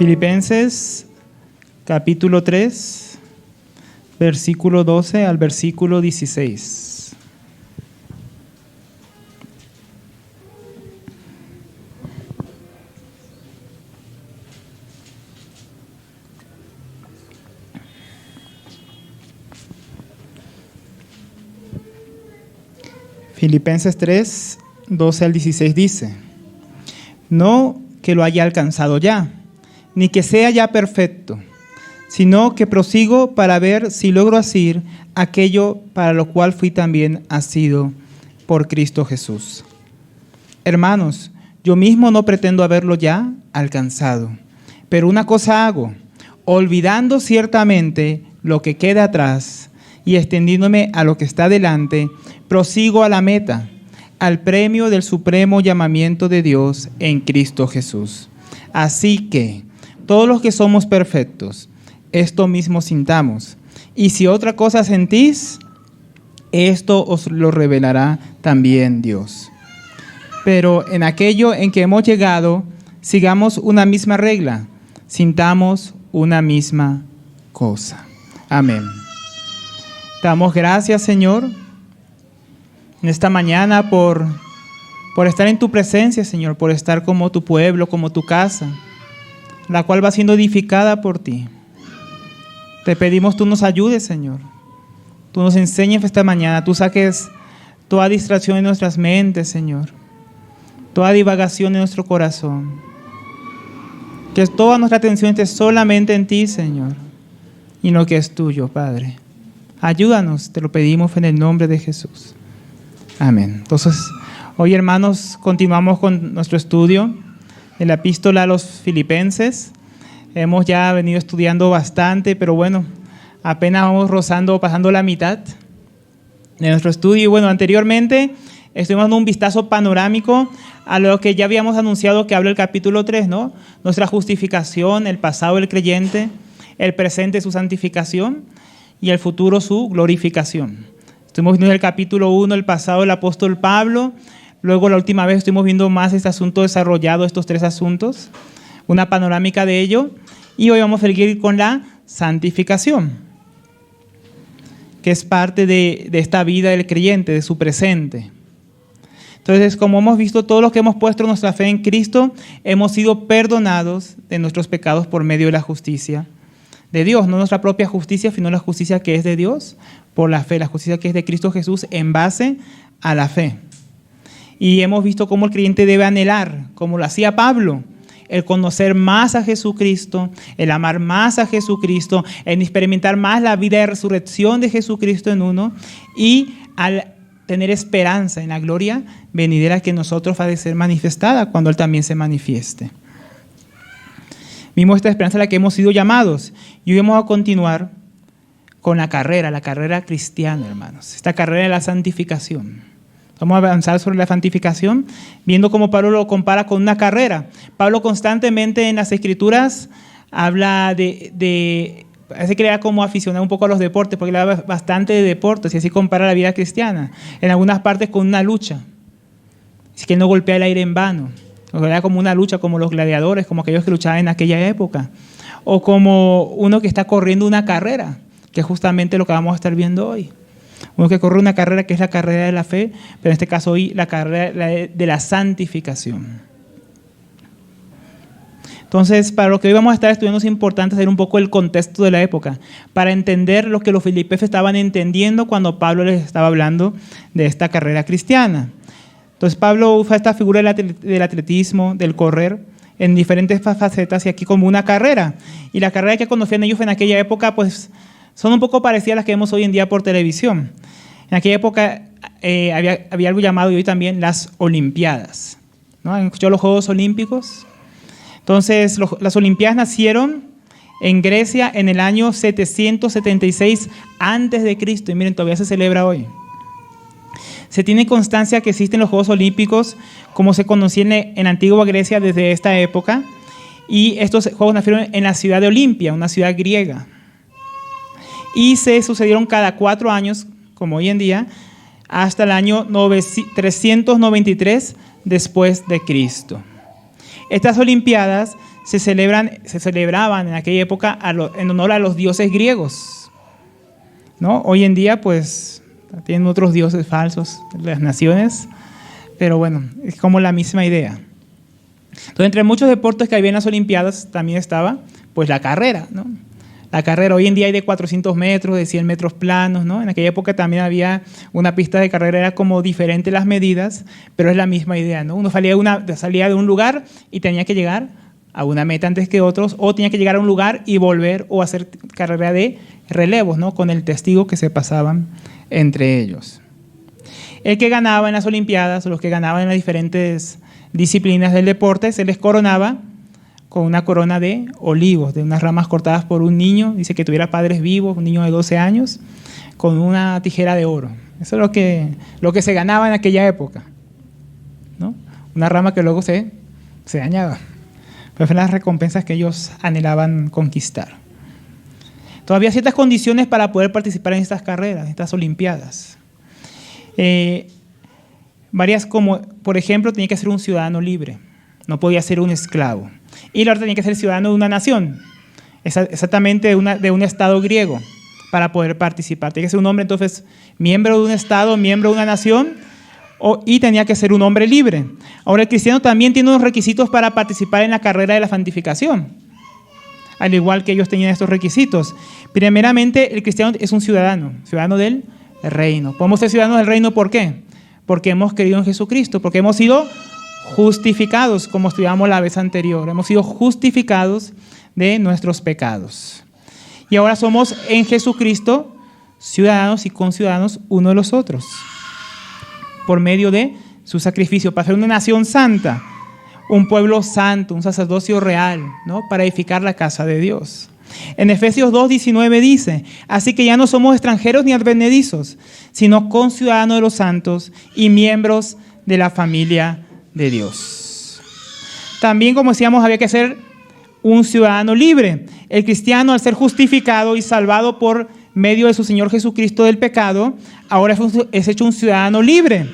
Filipenses capítulo 3, versículo 12 al versículo 16. Filipenses 3, 12 al 16 dice: no que lo haya alcanzado ya, ni que sea ya perfecto, sino que prosigo para ver si logro hacer aquello para lo cual fui también asido por Cristo Jesús. Hermanos, yo mismo no pretendo haberlo ya alcanzado, pero una cosa hago, olvidando ciertamente lo que queda atrás y extendiéndome a lo que está delante, prosigo a la meta, al premio del supremo llamamiento de Dios en Cristo Jesús. Así que todos los que somos perfectos, esto mismo sintamos. Y si otra cosa sentís, esto os lo revelará también Dios. Pero en aquello en que hemos llegado, sigamos una misma regla, sintamos una misma cosa. Amén. Damos gracias, Señor, en esta mañana por estar en tu presencia, Señor, por estar como tu pueblo, como tu casa, la cual va siendo edificada por ti. Te pedimos tú nos ayudes, Señor. Tú nos enseñes esta mañana, tú saques toda distracción de nuestras mentes, Señor. Toda divagación de nuestro corazón. Que toda nuestra atención esté solamente en ti, Señor, y en lo que es tuyo, Padre. Ayúdanos, te lo pedimos en el nombre de Jesús. Amén. Entonces, hoy, hermanos, continuamos con nuestro estudio de la epístola a los Filipenses. Hemos ya venido estudiando bastante, pero bueno, apenas vamos pasando la mitad de nuestro estudio. Y bueno, anteriormente estuvimos dando un vistazo panorámico a lo que ya habíamos anunciado que habla el capítulo 3, ¿no? Nuestra justificación, el pasado del creyente, el presente su santificación y el futuro su glorificación. Estuvimos viendo en el capítulo 1 el pasado del apóstol Pablo. Luego la última vez estuvimos viendo más este asunto desarrollado, estos tres asuntos, una panorámica de ello. Y hoy vamos a seguir con la santificación, que es parte de esta vida del creyente, de su presente. Entonces, como hemos visto, todos los que hemos puesto nuestra fe en Cristo, hemos sido perdonados de nuestros pecados por medio de la justicia de Dios, no nuestra propia justicia, sino la justicia que es de Dios por la fe, la justicia que es de Cristo Jesús en base a la fe. Y hemos visto cómo el creyente debe anhelar, como lo hacía Pablo, el conocer más a Jesucristo, el amar más a Jesucristo, el experimentar más la vida de resurrección de Jesucristo en uno y al tener esperanza en la gloria venidera que nosotros ha de ser manifestada cuando Él también se manifieste. Vimos esta esperanza a la que hemos sido llamados y hoy vamos a continuar con la carrera cristiana, hermanos, esta carrera de la santificación. Vamos a avanzar sobre la santificación, viendo cómo Pablo lo compara con una carrera. Pablo constantemente en las Escrituras habla parece que era como aficionado un poco a los deportes, porque él habla bastante de deportes y así compara la vida cristiana. En algunas partes con una lucha. Es que él no golpea el aire en vano. Era como una lucha, como los gladiadores, como aquellos que luchaban en aquella época. O como uno que está corriendo una carrera, que es justamente lo que vamos a estar viendo hoy. Uno que corre una carrera que es la carrera de la fe, pero en este caso hoy la carrera de la santificación. Entonces, para lo que hoy vamos a estar estudiando es importante saber un poco el contexto de la época, para entender lo que los filipenses estaban entendiendo cuando Pablo les estaba hablando de esta carrera cristiana. Entonces, Pablo usa esta figura del atletismo, del correr, en diferentes facetas y aquí como una carrera. Y la carrera que conocían ellos en aquella época, pues, son un poco parecidas a las que vemos hoy en día por televisión. En aquella época había algo llamado y hoy también las Olimpiadas, ¿no? ¿Han escuchado los Juegos Olímpicos? Entonces, las Olimpiadas nacieron en Grecia en el año 776 a.C. y miren, todavía se celebra hoy. Se tiene constancia que existen los Juegos Olímpicos como se conocían en la antigua Grecia desde esta época y estos Juegos nacieron en la ciudad de Olimpia, una ciudad griega. Y se sucedieron cada 4 años, como hoy en día, hasta el año 393 después de Cristo. Estas Olimpiadas se celebraban en aquella época en honor a los dioses griegos, ¿no? Hoy en día, pues, tienen otros dioses falsos, las naciones, pero bueno, es como la misma idea. Entonces, entre muchos deportes que había en las Olimpiadas, también estaba, pues, la carrera, ¿no? La carrera, hoy en día hay de 400 metros, de 100 metros planos, ¿no? En aquella época también había una pista de carrera, era como diferente las medidas, pero es la misma idea, ¿no? Uno salía de un lugar y tenía que llegar a una meta antes que otros, o tenía que llegar a un lugar y volver o hacer carrera de relevos, ¿no? Con el testigo que se pasaban entre ellos. El que ganaba en las Olimpiadas, los que ganaban en las diferentes disciplinas del deporte, se les coronaba con una corona de olivos, de unas ramas cortadas por un niño, dice que tuviera padres vivos, un niño de 12 años, con una tijera de oro. Eso es lo que se ganaba en aquella época, ¿no? Una rama que luego se dañaba. Pero fueron las recompensas que ellos anhelaban conquistar. Todavía hay ciertas condiciones para poder participar en estas carreras, en estas Olimpiadas. Varias, como por ejemplo, tenía que ser un ciudadano libre, no podía ser un esclavo. Y la otra tenía que ser ciudadano de una nación, exactamente de un estado griego, para poder participar. Tenía que ser un hombre, entonces, miembro de un estado, miembro de una nación, y tenía que ser un hombre libre. Ahora, el cristiano también tiene unos requisitos para participar en la carrera de la santificación, al igual que ellos tenían estos requisitos. Primeramente, el cristiano es un ciudadano del reino. Podemos ser ciudadanos del reino, ¿por qué? Porque hemos creído en Jesucristo, porque hemos sido justificados, como estudiamos la vez anterior. Hemos sido justificados de nuestros pecados. Y ahora somos en Jesucristo ciudadanos y conciudadanos uno de los otros, por medio de su sacrificio, para ser una nación santa, un pueblo santo, un sacerdocio real, ¿no? Para edificar la casa de Dios. En Efesios 2:19 dice: así que ya no somos extranjeros ni advenedizos, sino conciudadanos de los santos y miembros de la familia de Dios. También, como decíamos, había que ser un ciudadano libre. El cristiano, al ser justificado y salvado por medio de su Señor Jesucristo del pecado, ahora es hecho un ciudadano libre,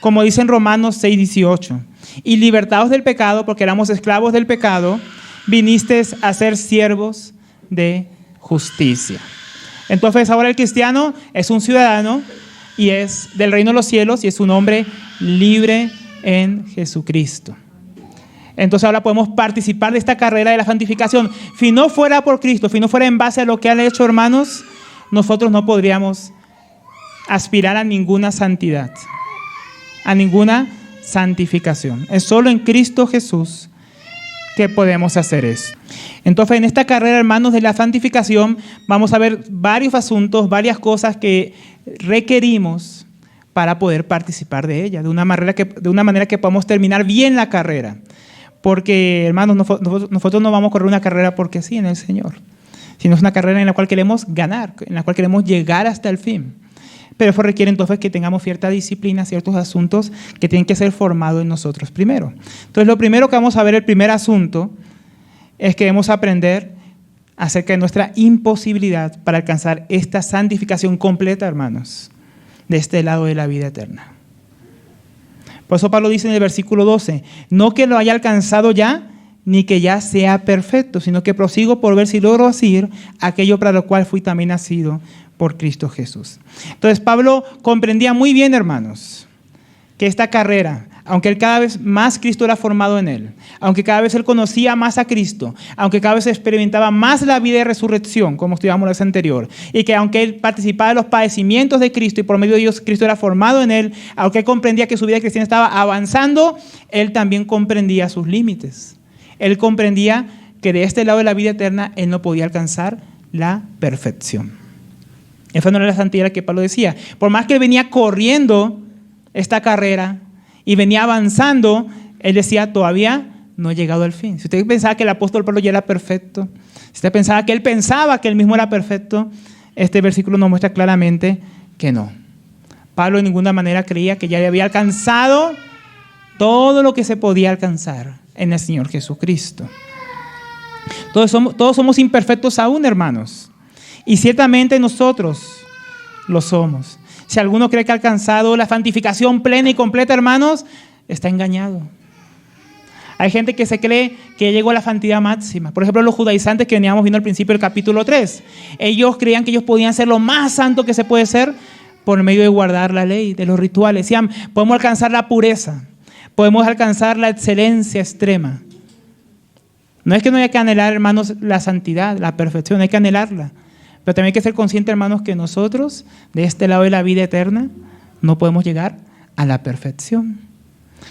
como dice en Romanos 6:18. Y libertados del pecado, porque éramos esclavos del pecado, vinisteis a ser siervos de justicia. Entonces ahora el cristiano es un ciudadano y es del reino de los cielos y es un hombre libre en Jesucristo. Entonces ahora podemos participar de esta carrera de la santificación. Si no fuera por Cristo, si no fuera en base a lo que han hecho, hermanos, nosotros no podríamos aspirar a ninguna santidad, a ninguna santificación. Es solo en Cristo Jesús que podemos hacer eso. Entonces, en esta carrera, hermanos, de la santificación, vamos a ver varios asuntos, varias cosas que requerimos para poder participar de ella, de una manera que podamos terminar bien la carrera. Porque, hermanos, nosotros no vamos a correr una carrera porque sí en el Señor, sino es una carrera en la cual queremos ganar, en la cual queremos llegar hasta el fin. Pero eso requiere entonces que tengamos cierta disciplina, ciertos asuntos que tienen que ser formados en nosotros primero. Entonces, lo primero que vamos a ver, el primer asunto, es que debemos aprender acerca de nuestra imposibilidad para alcanzar esta santificación completa, hermanos, de este lado de la vida eterna. Por eso Pablo dice en el versículo 12, no que lo haya alcanzado ya, ni que ya sea perfecto, sino que prosigo por ver si logro hacer aquello para lo cual fui también nacido por Cristo Jesús. Entonces Pablo comprendía muy bien, hermanos, que esta carrera, aunque él cada vez más Cristo era formado en él, aunque cada vez él conocía más a Cristo, aunque cada vez experimentaba más la vida de resurrección, como estudiamos la vez anterior, y que aunque él participaba de los padecimientos de Cristo y por medio de ellos Cristo era formado en él, aunque él comprendía que su vida cristiana estaba avanzando, él también comprendía sus límites. Él comprendía que de este lado de la vida eterna él no podía alcanzar la perfección. Esa no era la santidad que Pablo decía. Por más que él venía corriendo esta carrera y venía avanzando, él decía, todavía no he llegado al fin. Si usted pensaba que el apóstol Pablo ya era perfecto, si usted pensaba que él mismo era perfecto, este versículo nos muestra claramente que no. Pablo de ninguna manera creía que ya había alcanzado todo lo que se podía alcanzar en el Señor Jesucristo. Todos somos imperfectos aún, hermanos. Y ciertamente nosotros lo somos. Si alguno cree que ha alcanzado la santificación plena y completa, hermanos, está engañado. Hay gente que se cree que llegó a la santidad máxima. Por ejemplo, los judaizantes que veníamos viendo al principio del capítulo 3. Ellos creían que ellos podían ser lo más santo que se puede ser por medio de guardar la ley, de los rituales. Decían, podemos alcanzar la pureza, podemos alcanzar la excelencia extrema. No es que no haya que anhelar, hermanos, la santidad, la perfección, hay que anhelarla. Pero también hay que ser conscientes, hermanos, que nosotros, de este lado de la vida eterna, no podemos llegar a la perfección.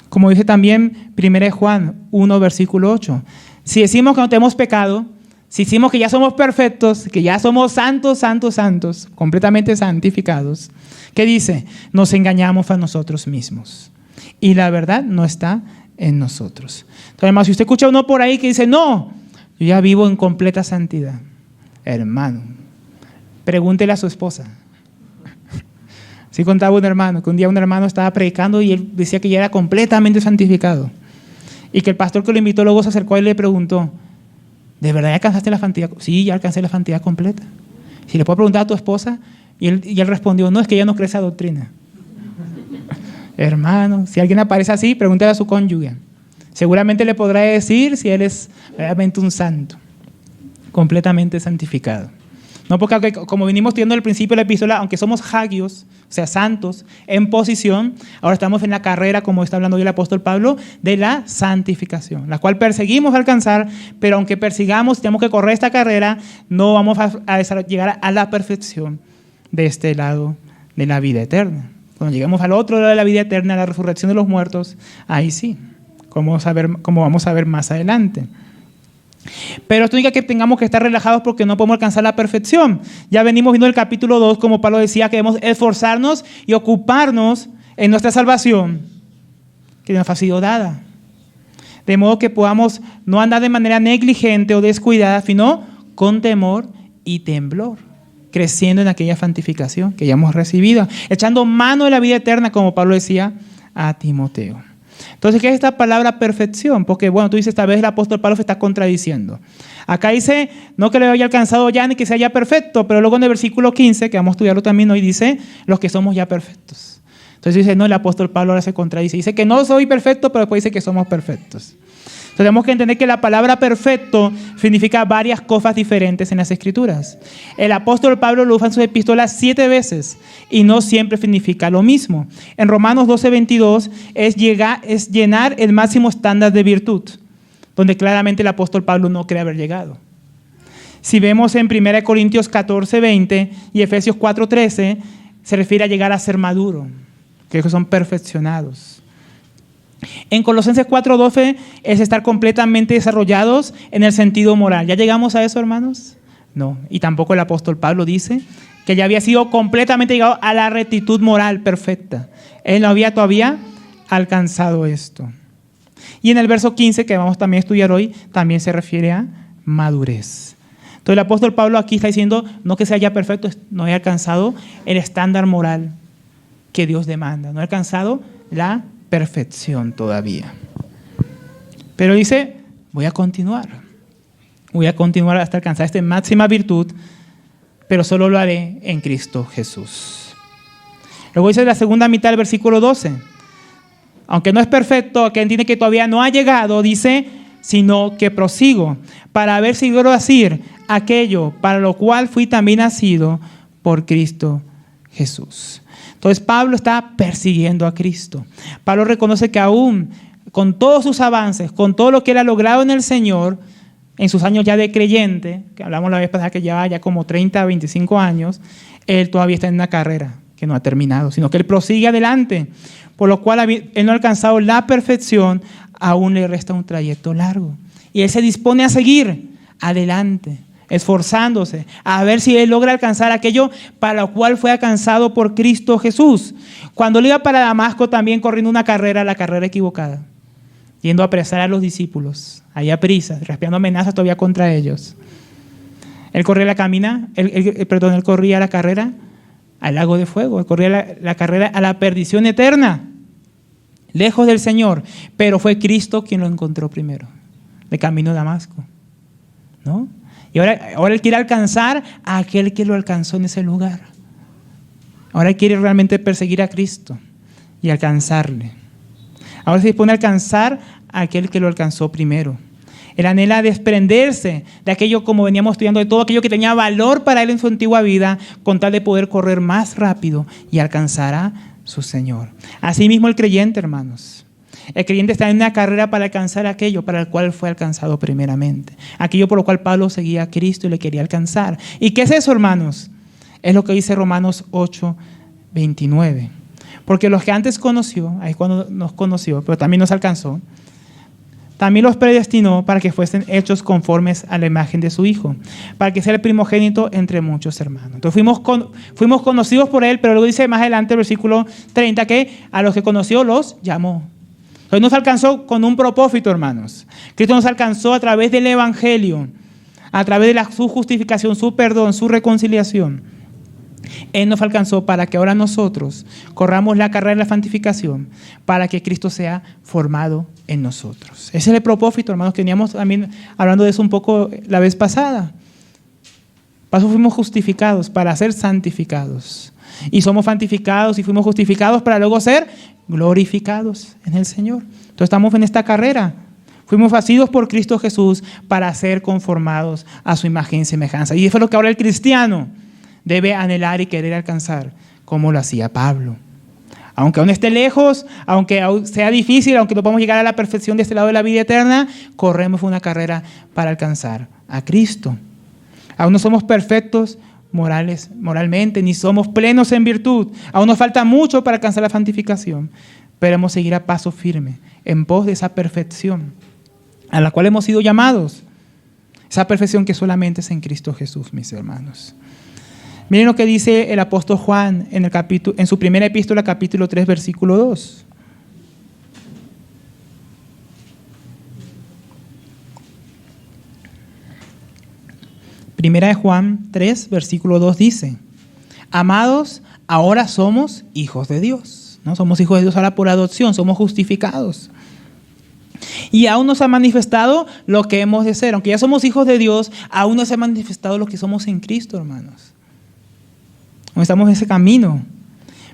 Como dice también 1 Juan 1, versículo 8. Si decimos que no tenemos pecado, si decimos que ya somos perfectos, que ya somos santos, santos, santos, completamente santificados, ¿qué dice? Nos engañamos a nosotros mismos. Y la verdad no está en nosotros. Entonces, hermano, si usted escucha a uno por ahí que dice, no, yo ya vivo en completa santidad. Hermano, pregúntele a su esposa. Sí contaba un hermano, que un día un hermano estaba predicando y él decía que ya era completamente santificado. Y que el pastor que lo invitó luego se acercó a él y le preguntó, ¿de verdad ya alcanzaste la santidad? Sí, ya alcancé la santidad completa. Si le puedo preguntar a tu esposa, y él respondió, no, es que ella no cree esa doctrina. Hermano, si alguien aparece así, pregúntale a su cónyuge. Seguramente le podrá decir si él es realmente un santo, completamente santificado. No, porque como venimos viendo al principio de la epístola, aunque somos hagios, o sea, santos, en posición, ahora estamos en la carrera, como está hablando hoy el apóstol Pablo, de la santificación, la cual perseguimos alcanzar, pero aunque persigamos, tenemos que correr esta carrera, no vamos a llegar a la perfección de este lado de la vida eterna. Cuando lleguemos al otro lado de la vida eterna, a la resurrección de los muertos, ahí sí, como vamos a ver más adelante. Pero esto indica que tengamos que estar relajados porque no podemos alcanzar la perfección. Ya venimos viendo el capítulo 2, como Pablo decía, que debemos esforzarnos y ocuparnos en nuestra salvación, que nos ha sido dada. De modo que podamos no andar de manera negligente o descuidada, sino con temor y temblor, creciendo en aquella santificación que ya hemos recibido, echando mano de la vida eterna, como Pablo decía a Timoteo. Entonces, ¿qué es esta palabra perfección? Porque, bueno, tú dices, esta vez el apóstol Pablo se está contradiciendo. Acá dice, no que lo haya alcanzado ya ni que sea ya perfecto, pero luego en el versículo 15, que vamos a estudiarlo también hoy, dice, los que somos ya perfectos. Entonces dice, no, el apóstol Pablo ahora se contradice. Dice que no soy perfecto, pero después dice que somos perfectos. Entonces tenemos que entender que la palabra perfecto significa varias cosas diferentes en las Escrituras. El apóstol Pablo lo usa en sus epístolas 7 veces y no siempre significa lo mismo. En Romanos 12:22 es llenar el máximo estándar de virtud, donde claramente el apóstol Pablo no cree haber llegado. Si vemos en 1 Corintios 14:20 y Efesios 4:13, se refiere a llegar a ser maduro, que son perfeccionados. En Colosenses 4:12 es estar completamente desarrollados en el sentido moral. ¿Ya llegamos a eso, hermanos? No. Y tampoco el apóstol Pablo dice que ya había sido completamente llegado a la rectitud moral perfecta. Él no había todavía alcanzado esto. Y en el verso 15, que vamos también a estudiar hoy, también se refiere a madurez. Entonces el apóstol Pablo aquí está diciendo, no que sea ya perfecto, no haya alcanzado el estándar moral que Dios demanda. No ha alcanzado la perfección todavía. Pero dice, voy a continuar hasta alcanzar esta máxima virtud, pero solo lo haré en Cristo Jesús. Luego dice la segunda mitad del versículo 12, aunque no es perfecto, que entiende que todavía no ha llegado, dice, sino que prosigo para ver si logro hacer aquello para lo cual fui también nacido por Cristo Jesús. Entonces Pablo está persiguiendo a Cristo. Pablo reconoce que aún con todos sus avances, con todo lo que él ha logrado en el Señor, en sus años ya de creyente, que hablamos la vez pasada que lleva ya como 30, 25 años, él todavía está en una carrera que no ha terminado, sino que él prosigue adelante, por lo cual él no ha alcanzado la perfección, aún le resta un trayecto largo. Y él se dispone a seguir adelante, esforzándose a ver si él logra alcanzar aquello para lo cual fue alcanzado por Cristo Jesús. Cuando él iba para Damasco también corriendo una carrera, la carrera equivocada, yendo a apresar a los discípulos, ahí a prisa, respirando amenazas todavía contra ellos. Él corría la carrera al lago de fuego, él corría la carrera a la perdición eterna, lejos del Señor, pero fue Cristo quien lo encontró primero, de camino a Damasco, ¿no? Y ahora él quiere alcanzar a aquel que lo alcanzó en ese lugar. Ahora él quiere realmente perseguir a Cristo y alcanzarle. Ahora se dispone a alcanzar a aquel que lo alcanzó primero. Él anhela desprenderse de aquello, como veníamos estudiando, de todo aquello que tenía valor para él en su antigua vida, con tal de poder correr más rápido y alcanzar a su Señor. Asimismo el creyente, hermanos. El creyente está en una carrera para alcanzar aquello para el cual fue alcanzado primeramente. Aquello por lo cual Pablo seguía a Cristo y le quería alcanzar. ¿Y qué es eso, hermanos? Es lo que dice Romanos 8:29. Porque los que antes conoció, ahí cuando nos conoció, pero también nos alcanzó, también los predestinó para que fuesen hechos conformes a la imagen de su Hijo, para que sea el primogénito entre muchos hermanos. Entonces fuimos conocidos por Él, pero luego dice más adelante el versículo 30 que a los que conoció los llamó. Entonces nos alcanzó con un propósito, hermanos. Cristo nos alcanzó a través del Evangelio, a través de su justificación, su perdón, su reconciliación. Él nos alcanzó para que ahora nosotros corramos la carrera de la santificación, para que Cristo sea formado en nosotros. Ese es el propósito, hermanos, que veníamos también hablando de eso un poco la vez pasada. Paso fuimos justificados para ser santificados. Y somos santificados y fuimos justificados para luego ser glorificados en el Señor. Entonces estamos en esta carrera. Fuimos nacidos por Cristo Jesús para ser conformados a su imagen y semejanza. Y eso es lo que ahora el cristiano debe anhelar y querer alcanzar, como lo hacía Pablo. Aunque aún esté lejos, aunque aún sea difícil, aunque no podamos llegar a la perfección de este lado de la vida eterna, corremos una carrera para alcanzar a Cristo. Aún no somos perfectos moralmente, ni somos plenos en virtud. Aún nos falta mucho para alcanzar la santificación, pero hemos de seguir a paso firme en pos de esa perfección a la cual hemos sido llamados. Esa perfección que solamente es en Cristo Jesús, mis hermanos. Miren lo que dice el apóstol Juan en su primera epístola, capítulo 3, versículo 2. Primera de Juan 3, versículo 2 dice: amados, ahora somos hijos de Dios. ¿No? Somos hijos de Dios ahora por adopción, somos justificados. Y aún no se ha manifestado lo que hemos de ser. Aunque ya somos hijos de Dios, aún no se ha manifestado lo que somos en Cristo, hermanos. Estamos en ese camino.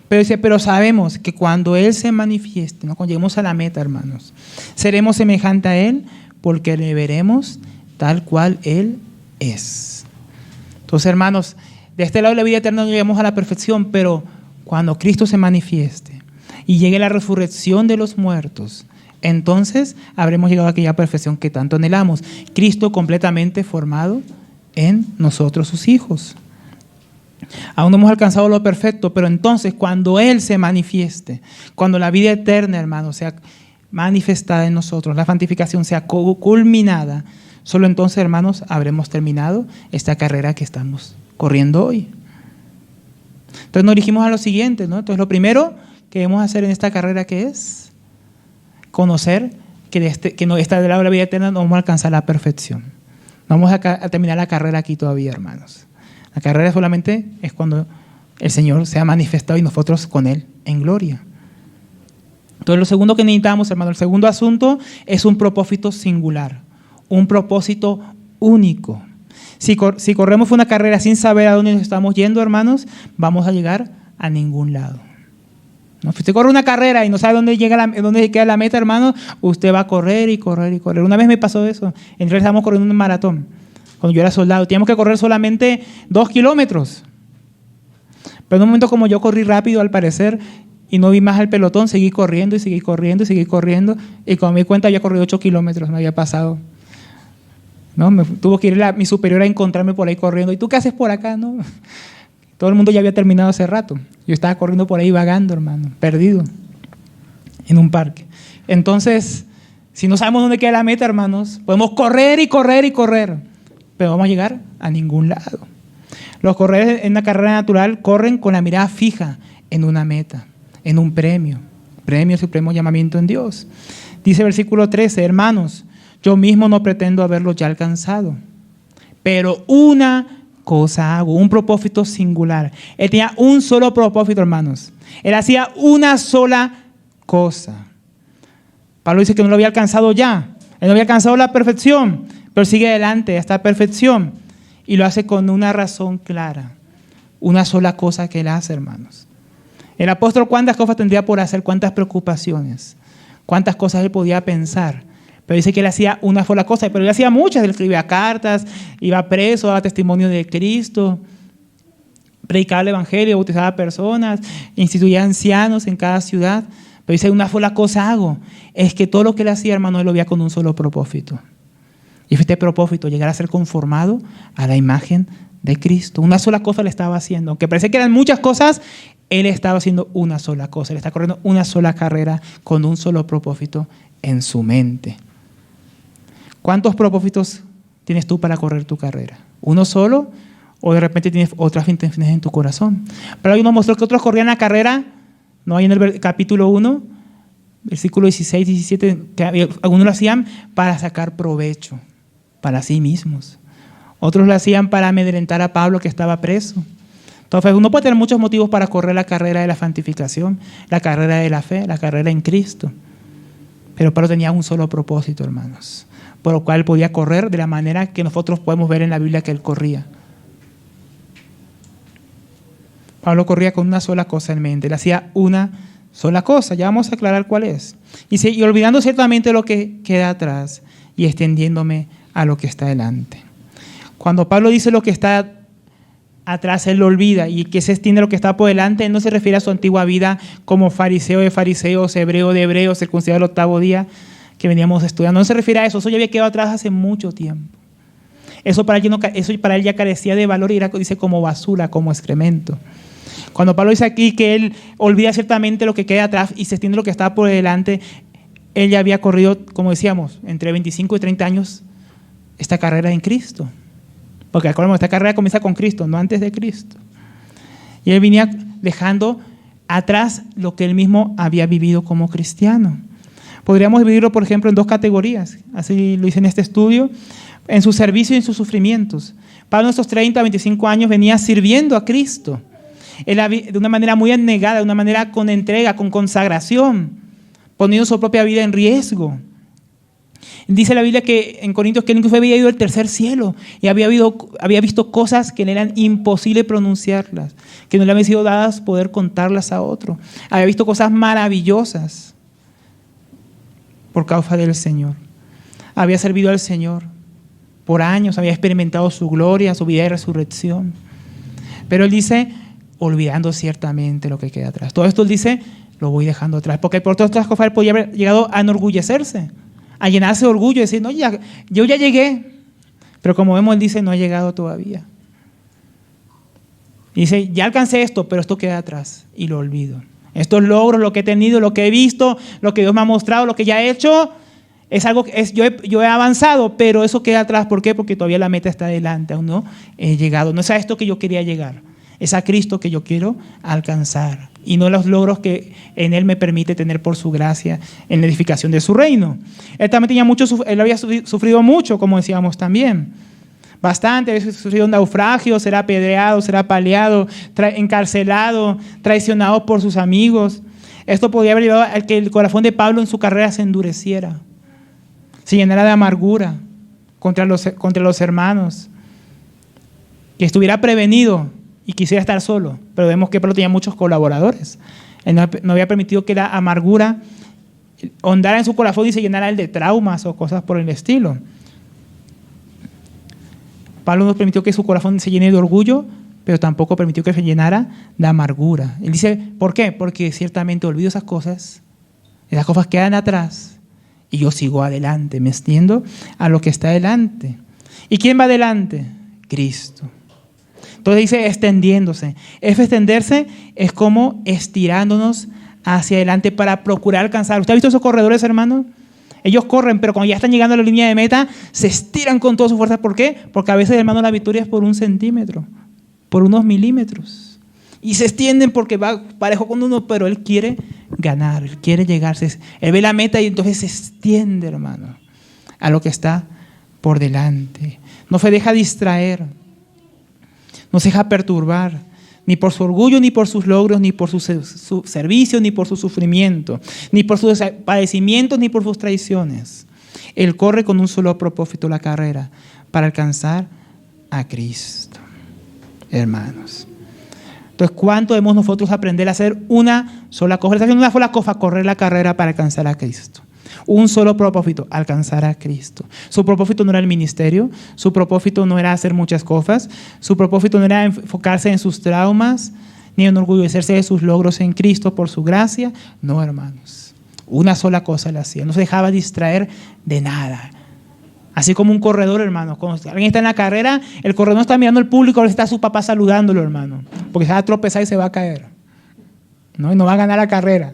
Pero dice, pero sabemos que cuando Él se manifieste, ¿no? Cuando lleguemos a la meta, hermanos, seremos semejantes a Él porque le veremos tal cual Él es. Entonces, hermanos, de este lado de la vida eterna no llegamos a la perfección, pero cuando Cristo se manifieste y llegue la resurrección de los muertos, entonces habremos llegado a aquella perfección que tanto anhelamos. Cristo completamente formado en nosotros, sus hijos. Aún no hemos alcanzado lo perfecto, pero entonces cuando Él se manifieste, cuando la vida eterna, hermanos, sea manifestada en nosotros, la santificación sea culminada, solo entonces, hermanos, habremos terminado esta carrera que estamos corriendo hoy. Entonces nos dirigimos a lo siguiente, ¿no? Entonces lo primero que debemos hacer en esta carrera, ¿qué es? Conocer que esta de la vida eterna no vamos a alcanzar la perfección. No vamos a terminar la carrera aquí todavía, hermanos. La carrera solamente es cuando el Señor se ha manifestado y nosotros con Él en gloria. Entonces lo segundo que necesitamos, hermano, el segundo asunto es un propósito singular, un propósito único. Si corremos una carrera sin saber a dónde nos estamos yendo, hermanos, vamos a llegar a ningún lado. ¿No? Si usted corre una carrera y no sabe dónde queda la meta, hermano, usted va a correr y correr y correr. Una vez me pasó eso. En realidad estábamos corriendo un maratón. Cuando yo era soldado, teníamos que correr solamente 2 kilómetros. Pero en un momento como yo corrí rápido, al parecer, y no vi más al pelotón, seguí corriendo y seguí corriendo y seguí corriendo. Y cuando me di cuenta, había corrido 8 kilómetros, me había pasado. ¿No? Tuvo que ir mi superior a encontrarme por ahí corriendo. ¿Y tú qué haces por acá? ¿No? Todo el mundo ya había terminado hace rato. Yo estaba corriendo por ahí vagando, hermano, perdido en un parque. Entonces, si no sabemos dónde queda la meta, hermanos, podemos correr y correr y correr, pero vamos a llegar a ningún lado. Los corredores en una carrera natural corren con la mirada fija en una meta, en un premio supremo llamamiento en Dios. Dice el versículo 13, hermanos, yo mismo no pretendo haberlo ya alcanzado, pero una cosa hago, un propósito singular. Él tenía un solo propósito, hermanos. Él hacía una sola cosa. Pablo dice que no lo había alcanzado ya. Él no había alcanzado la perfección, pero sigue adelante a esta perfección y lo hace con una razón clara. Una sola cosa que él hace, hermanos. El apóstol, ¿cuántas cosas tendría por hacer? ¿Cuántas preocupaciones? ¿Cuántas cosas él podía pensar? Pero dice que él hacía una sola cosa, pero él hacía muchas. Él escribía cartas, iba preso, daba testimonio de Cristo, predicaba el evangelio, bautizaba a personas, instituía ancianos en cada ciudad. Pero dice, una sola cosa hago. Es que todo lo que él hacía, hermano, él lo veía con un solo propósito. Y este propósito, llegar a ser conformado a la imagen de Cristo. Una sola cosa le estaba haciendo. Aunque parece que eran muchas cosas, él estaba haciendo una sola cosa. Él está corriendo una sola carrera con un solo propósito en su mente. ¿Cuántos propósitos tienes tú para correr tu carrera? ¿Uno solo? ¿O de repente tienes otras intenciones en tu corazón? Pero hoy nos mostró que otros corrían la carrera, no hay en el capítulo 1, versículo 16, 17, que algunos lo hacían para sacar provecho para sí mismos. Otros lo hacían para amedrentar a Pablo, que estaba preso. Entonces, uno puede tener muchos motivos para correr la carrera de la santificación, la carrera de la fe, la carrera en Cristo. Pero Pablo tenía un solo propósito, hermanos, por lo cual podía correr de la manera que nosotros podemos ver en la Biblia que él corría. Pablo corría con una sola cosa en mente. Él hacía una sola cosa. Ya vamos a aclarar cuál es. Y olvidando ciertamente lo que queda atrás y extendiéndome a lo que está delante. Cuando Pablo dice lo que está atrás, él lo olvida, y que se extiende lo que está por delante, él no se refiere a su antigua vida como fariseo de fariseos, hebreo de hebreos, circuncidado el 8º día que veníamos estudiando. No se refiere a eso. Eso ya había quedado atrás hace mucho tiempo. Eso para él ya carecía de valor y era, dice, como basura, como excremento. Cuando Pablo dice aquí que él olvida ciertamente lo que queda atrás y se extiende lo que está por delante, él ya había corrido, como decíamos, entre 25 y 30 años esta carrera en Cristo. Porque acordemos, esta carrera comienza con Cristo, no antes de Cristo. Y él venía dejando atrás lo que él mismo había vivido como cristiano. Podríamos dividirlo, por ejemplo, en dos categorías. Así lo hice en este estudio. En su servicio y en sus sufrimientos. Pablo en estos 30 a 25 años venía sirviendo a Cristo. Él de una manera muy abnegada, de una manera con entrega, con consagración, poniendo su propia vida en riesgo. Dice la Biblia que en Corintios que él incluso había ido al tercer cielo y había visto cosas que le eran imposible pronunciarlas, que no le habían sido dadas poder contarlas a otro. Había visto cosas maravillosas por causa del Señor. Había servido al Señor por años, había experimentado su gloria, su vida de resurrección. Pero él dice, olvidando ciertamente lo que queda atrás. Todo esto él dice, lo voy dejando atrás, porque por todas estas cosas él podía haber llegado a enorgullecerse, a llenarse de orgullo y decir, no, yo ya llegué. Pero como vemos, él dice, no he llegado todavía. Y dice, ya alcancé esto, pero esto queda atrás y lo olvido. Estos logros, lo que he tenido, lo que he visto, lo que Dios me ha mostrado, lo que ya he hecho, es algo que yo he avanzado, pero eso queda atrás. ¿Por qué? Porque todavía la meta está adelante, aún no he llegado. No es a esto que yo quería llegar, es a Cristo que yo quiero alcanzar y no los logros que en Él me permite tener por su gracia en la edificación de su reino. Él también tenía él había sufrido mucho, como decíamos también. Bastante, había sufrido un naufragio, será apedreado, será apaleado, encarcelado, traicionado por sus amigos. Esto podría haber llevado a que el corazón de Pablo en su carrera se endureciera, se llenara de amargura contra los hermanos, que estuviera prevenido y quisiera estar solo. Pero vemos que Pablo tenía muchos colaboradores. Él no había permitido que la amargura hondara en su corazón y se llenara él de traumas o cosas por el estilo. Pablo no permitió que su corazón se llene de orgullo, pero tampoco permitió que se llenara de amargura. Él dice, ¿por qué? Porque ciertamente olvido esas cosas quedan atrás y yo sigo adelante, me extiendo a lo que está adelante. ¿Y quién va adelante? Cristo. Entonces dice extendiéndose. Extenderse es como estirándonos hacia adelante para procurar alcanzar. ¿Usted ha visto esos corredores, hermano? Ellos corren, pero cuando ya están llegando a la línea de meta, se estiran con toda su fuerza. ¿Por qué? Porque a veces, hermano, la victoria es por 1 centímetro, por unos milímetros. Y se extienden porque va parejo con uno, pero él quiere ganar, él quiere llegar. Él ve la meta y entonces se extiende, hermano, a lo que está por delante. No se deja distraer, no se deja perturbar. Ni por su orgullo, ni por sus logros, ni por su servicio, ni por su sufrimiento, ni por sus padecimientos, ni por sus traiciones. Él corre con un solo propósito la carrera, para alcanzar a Cristo. Hermanos. Entonces, ¿cuánto debemos nosotros aprender a hacer una sola cosa? Una sola cosa, correr la carrera para alcanzar a Cristo. Un solo propósito, alcanzar a Cristo. Su propósito no era el ministerio, su propósito no era hacer muchas cosas, su propósito no era enfocarse en sus traumas, ni enorgullecerse de sus logros en Cristo por su gracia. No, hermanos. Una sola cosa le hacía, no se dejaba distraer de nada. Así como un corredor, hermano. Cuando alguien está en la carrera, el corredor no está mirando al público, ahora está su papá saludándolo, hermano. Porque se va a tropezar y se va a caer. ¿No? Y no va a ganar la carrera.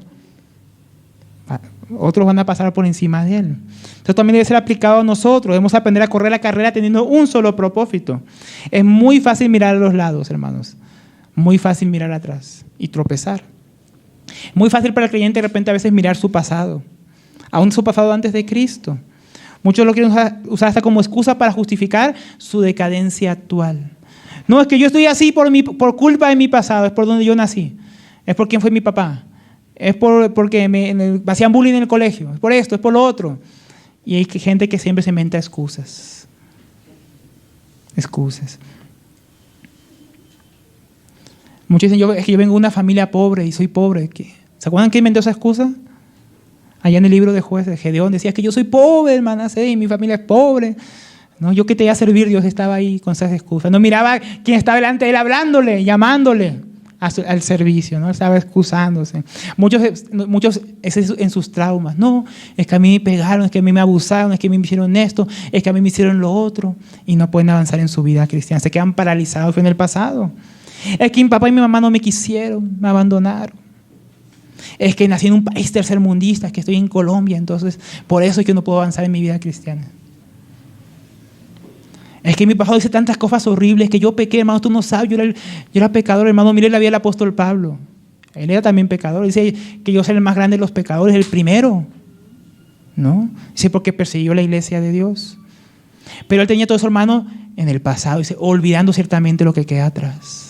Otros van a pasar por encima de él. Esto también debe ser aplicado a nosotros. Debemos aprender a correr la carrera teniendo un solo propósito. Es muy fácil mirar a los lados, hermanos. Muy fácil mirar atrás y tropezar. Muy fácil para el creyente de repente a veces mirar su pasado. Aún su pasado antes de Cristo. Muchos lo quieren usar hasta como excusa para justificar su decadencia actual. No, es que yo estoy así por culpa de mi pasado, es por donde yo nací. Es por quién fue mi papá. Es porque me hacían bullying en el colegio. Es por esto, es por lo otro. Y hay gente que siempre se inventa excusas. Excusas. Muchos dicen, es que yo vengo de una familia pobre y soy pobre. ¿Se acuerdan que inventó esa excusa? Allá en el libro de Jueces, Gedeón decía que yo soy pobre, hermana, y mi familia es pobre. No, yo que te iba a servir, Dios estaba ahí con esas excusas. No miraba quién estaba delante de él hablándole, llamándole al servicio, ¿no? Estaba excusándose. Muchos en sus traumas. No, es que a mí me pegaron, es que a mí me abusaron, es que a mí me hicieron esto, es que a mí me hicieron lo otro. Y no pueden avanzar en su vida cristiana. Se quedan paralizados en el pasado. Es que mi papá y mi mamá no me quisieron, me abandonaron. Es que nací en un país tercermundista, es que estoy en Colombia, entonces por eso es que no puedo avanzar en mi vida cristiana. Es que mi pasado dice tantas cosas horribles, que yo pequé, hermano, tú no sabes, yo era pecador, hermano. Mire la vida del apóstol Pablo. Él era también pecador. Dice que yo soy el más grande de los pecadores, el primero. ¿No? Dice porque persiguió la iglesia de Dios. Pero él tenía todo eso, hermano, en el pasado. Dice, olvidando ciertamente lo que queda atrás.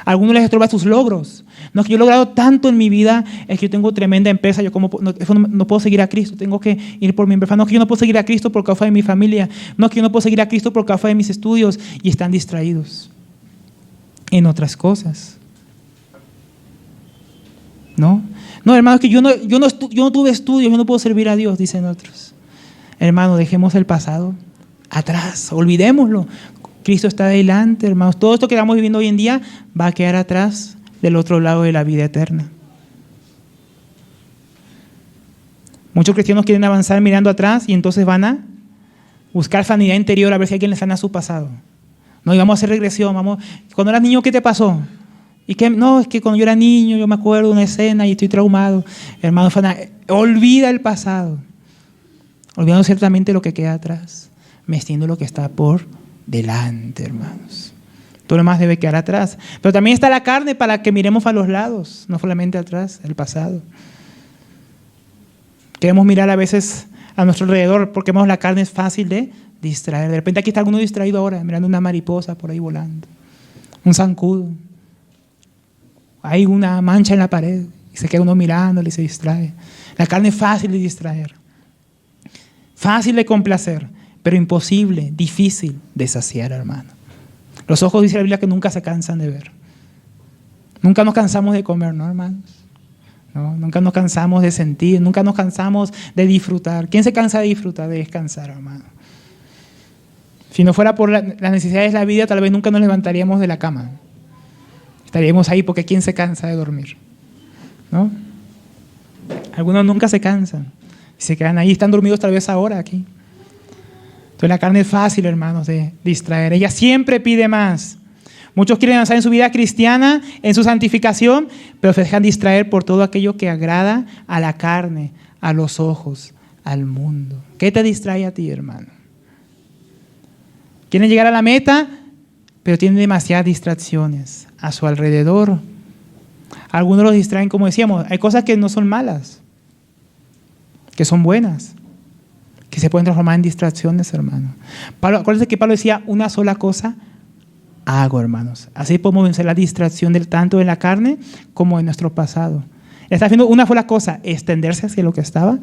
A algunos les estorba sus logros. No es que yo he logrado tanto en mi vida, es que yo tengo tremenda empresa, yo no puedo seguir a Cristo, tengo que ir por mi empresa. No es que yo no puedo seguir a Cristo por causa de mi familia, no es que yo no puedo seguir a Cristo por causa de mis estudios, y están distraídos en otras cosas. ¿No? No, hermano, es que yo no tuve estudios, yo no puedo servir a Dios, dicen otros. Hermano, dejemos el pasado atrás, olvidémoslo. Cristo está adelante, hermanos. Todo esto que estamos viviendo hoy en día va a quedar atrás del otro lado de la vida eterna. Muchos cristianos quieren avanzar mirando atrás y entonces van a buscar sanidad interior a ver si alguien les sana su pasado. No, y vamos a hacer regresión. Cuando eras niño, ¿qué te pasó? No, es que cuando yo era niño yo me acuerdo de una escena y estoy traumado. Hermano, olvida el pasado. Olvidando ciertamente lo que queda atrás. Metiendo lo que está por delante, hermanos. Todo lo demás debe quedar atrás. Pero también está la carne para que miremos a los lados, no solamente atrás, el pasado. Queremos mirar a veces a nuestro alrededor porque vemos la carne es fácil de distraer. De repente aquí está alguno distraído ahora, mirando una mariposa por ahí volando, un zancudo. Hay una mancha en la pared y se queda uno mirándole y se distrae. La carne es fácil de distraer, fácil de complacer, pero imposible, difícil de saciar, hermano. Los ojos, dice la Biblia, que nunca se cansan de ver. Nunca nos cansamos de comer, ¿no, hermanos? No, nunca nos cansamos de sentir, nunca nos cansamos de disfrutar. ¿Quién se cansa de disfrutar, de descansar, hermano? Si no fuera por las necesidades de la vida, tal vez nunca nos levantaríamos de la cama. Estaríamos ahí porque ¿quién se cansa de dormir? ¿No? Algunos nunca se cansan. Se quedan ahí, están dormidos tal vez ahora aquí. Entonces la carne es fácil, hermanos, de distraer. Ella siempre pide más. Muchos quieren avanzar en su vida cristiana, en su santificación, pero se dejan distraer por todo aquello que agrada a la carne, a los ojos, al mundo. ¿Qué te distrae a ti, hermano? Quieren llegar a la meta, pero tienen demasiadas distracciones a su alrededor. Algunos los distraen, como decíamos, hay cosas que no son malas, que son buenas, que se pueden transformar en distracciones, hermano. Acuérdense que Pablo decía, una sola cosa hago, hermanos. Así podemos vencer la distracción tanto de la carne como de nuestro pasado. Está haciendo una sola cosa, extenderse hacia lo que estaba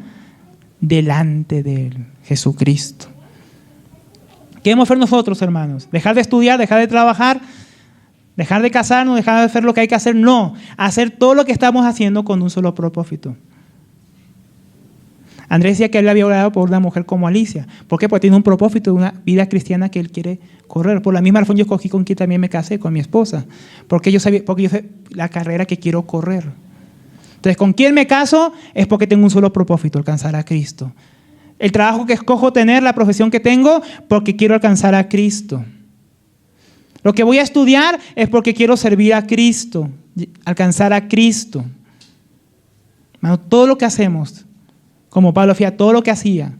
delante de él, Jesucristo. ¿Qué debemos hacer nosotros, hermanos? ¿Dejar de estudiar, dejar de trabajar, dejar de casarnos, dejar de hacer lo que hay que hacer? No, hacer todo lo que estamos haciendo con un solo propósito. Andrés decía que él había orado por una mujer como Alicia. ¿Por qué? Porque tiene un propósito de una vida cristiana que él quiere correr. Por la misma razón yo escogí con quien también me casé, con mi esposa. Porque yo sé la carrera que quiero correr. Entonces, ¿con quién me caso? Es porque tengo un solo propósito, alcanzar a Cristo. El trabajo que escojo tener, la profesión que tengo, porque quiero alcanzar a Cristo. Lo que voy a estudiar es porque quiero servir a Cristo, alcanzar a Cristo. Hermano, todo lo que hacemos, como Pablo hacía, todo lo que hacía,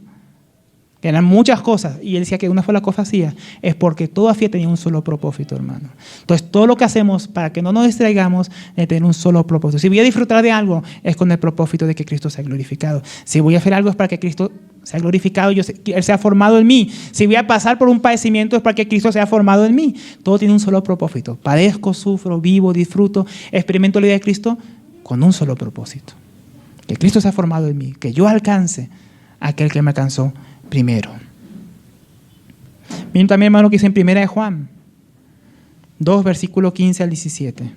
que eran muchas cosas, y él decía que una sola cosa hacía, es porque todo hacía tenía un solo propósito, hermano. Entonces, todo lo que hacemos para que no nos distraigamos de tener un solo propósito. Si voy a disfrutar de algo, es con el propósito de que Cristo sea glorificado. Si voy a hacer algo, es para que Cristo sea glorificado y Él sea formado en mí. Si voy a pasar por un padecimiento, es para que Cristo sea formado en mí. Todo tiene un solo propósito. Padezco, sufro, vivo, disfruto, experimento la vida de Cristo con un solo propósito. Que Cristo sea formado en mí, que yo alcance a aquel que me alcanzó primero. Miren también, hermano, que dice en 1 de Juan 2, versículo 15 al 17.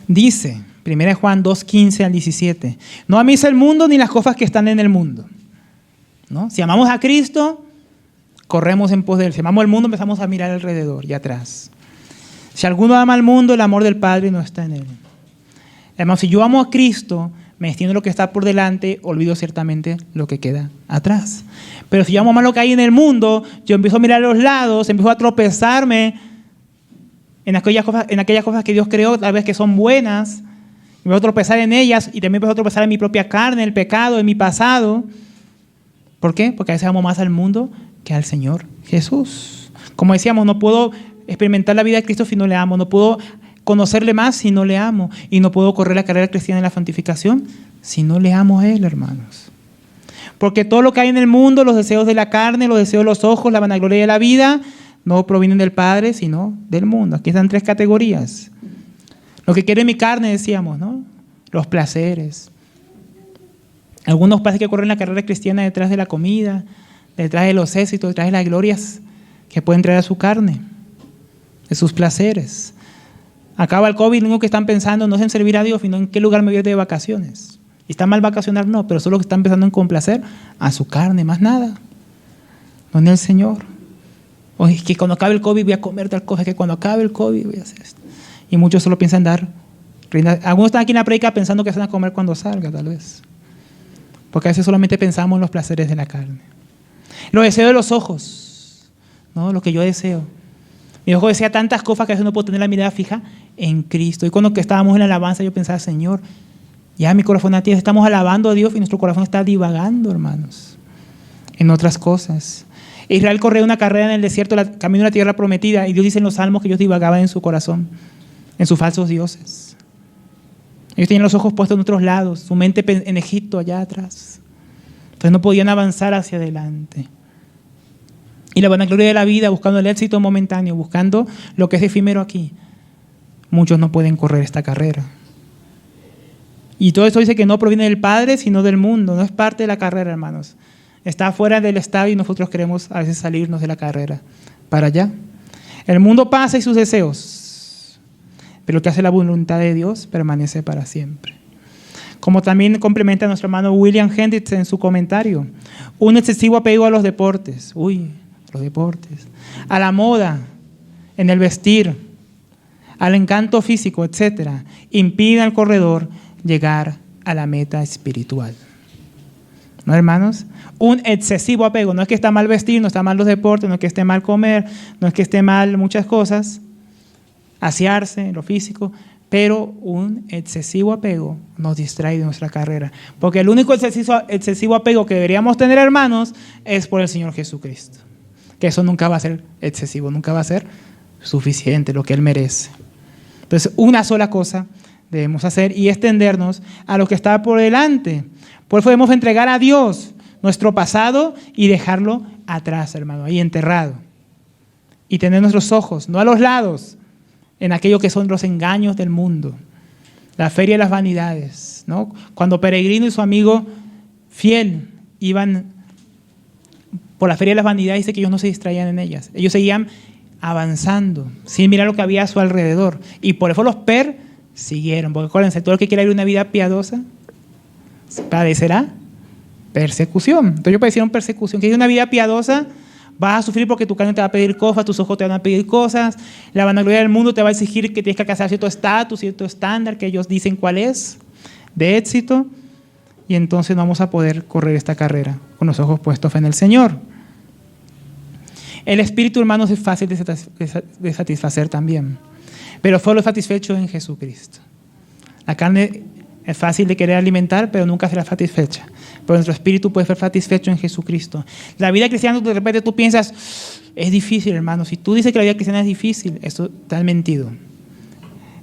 Dice, 1 de Juan 2, 15 al 17, no améis el mundo ni las cosas que están en el mundo, ¿no? Si amamos a Cristo, corremos en pos de Él. Si amamos el mundo, empezamos a mirar alrededor y atrás. Si alguno ama al mundo, el amor del Padre no está en él. Hermano, si yo amo a Cristo, me destino lo que está por delante, olvido ciertamente lo que queda atrás. Pero si yo amo más lo que hay en el mundo, yo empiezo a mirar a los lados, empiezo a tropezarme en aquellas cosas que Dios creó, tal vez que son buenas, me voy a tropezar en ellas y también empiezo a tropezar en mi propia carne, el pecado, en mi pasado. ¿Por qué? Porque a veces amo más al mundo que al Señor Jesús. Como decíamos, no puedo experimentar la vida de Cristo si no le amo, no puedo conocerle más si no le amo, y no puedo correr la carrera cristiana en la santificación si no le amo a Él, hermanos. Porque todo lo que hay en el mundo, los deseos de la carne, los deseos de los ojos, la vanagloria de la vida, no provienen del Padre, sino del mundo. Aquí están 3 categorías. Lo que quiere mi carne, decíamos, ¿no? Los placeres. Algunos parece que corren la carrera cristiana detrás de la comida, detrás de los éxitos, detrás de las glorias que pueden traer a su carne, de sus placeres. Acaba el COVID, lo único que están pensando no es en servir a Dios, sino en qué lugar me voy a ir de vacaciones. Y está mal vacacionar, no, pero solo que están pensando en complacer a su carne, más nada. No en el Señor. Oye, que cuando acabe el COVID voy a comer tal cosa, que cuando acabe el COVID voy a hacer esto. Y muchos solo piensan dar. Algunos están aquí en la predica pensando que se van a comer cuando salga, tal vez. Porque a veces solamente pensamos en los placeres de la carne. Los deseos de los ojos, ¿no? Lo que yo deseo. Mi ojo desea tantas cosas que a veces no puedo tener la mirada fija en Cristo. Y cuando estábamos en la alabanza, yo pensaba, Señor, ya mi corazón a ti, estamos alabando a Dios y nuestro corazón está divagando, hermanos, en otras cosas. Israel corría una carrera en el desierto, camino a la tierra prometida, y Dios dice en los salmos que ellos divagaban en su corazón, en sus falsos dioses. Ellos tenían los ojos puestos en otros lados, su mente en Egipto, allá atrás. Entonces no podían avanzar hacia adelante. Y la vanagloria de la vida, buscando el éxito momentáneo, buscando lo que es efímero aquí. Muchos no pueden correr esta carrera. Y todo esto dice que no proviene del Padre, sino del mundo. No es parte de la carrera, hermanos. Está fuera del estadio y nosotros queremos a veces salirnos de la carrera para allá. El mundo pasa y sus deseos, pero lo que hace la voluntad de Dios permanece para siempre. Como también complementa nuestro hermano William Hendricks en su comentario, un excesivo apego a los deportes. Los deportes, a la moda, en el vestir, al encanto físico, etc., impide al corredor llegar a la meta espiritual. ¿No, hermanos? Un excesivo apego. No es que está mal vestir, no está mal los deportes, no es que esté mal comer, no es que esté mal muchas cosas, asearse en lo físico, pero un excesivo apego nos distrae de nuestra carrera. Porque el único excesivo apego que deberíamos tener, hermanos, es por el Señor Jesucristo. Que eso nunca va a ser excesivo, nunca va a ser suficiente, lo que Él merece. Entonces, una sola cosa debemos hacer y extendernos a lo que está por delante. Por eso debemos entregar a Dios nuestro pasado y dejarlo atrás, hermano, ahí enterrado. Y tener nuestros ojos, no a los lados, en aquello que son los engaños del mundo, la feria de las vanidades, ¿no? Cuando Peregrino y su amigo fiel iban por la feria de las vanidades, dice que ellos no se distraían en ellas. Ellos seguían avanzando, sin mirar lo que había a su alrededor. Y por eso los persiguieron, porque acuérdense, todo el que quiera vivir una vida piadosa padecerá persecución. Entonces ellos padecieron persecución. Que es una vida piadosa, vas a sufrir porque tu carne te va a pedir cosas, tus ojos te van a pedir cosas, la vanagloria del mundo te va a exigir que tienes que alcanzar cierto estatus, cierto estándar que ellos dicen cuál es, de éxito, y entonces no vamos a poder correr esta carrera con los ojos puestos en el Señor. El espíritu, hermanos, es fácil de satisfacer también, pero solo satisfecho en Jesucristo. La carne es fácil de querer alimentar, pero nunca será satisfecha. Pero nuestro espíritu puede ser satisfecho en Jesucristo. La vida cristiana, de repente tú piensas, es difícil, hermano. Si tú dices que la vida cristiana es difícil, eso está mentido.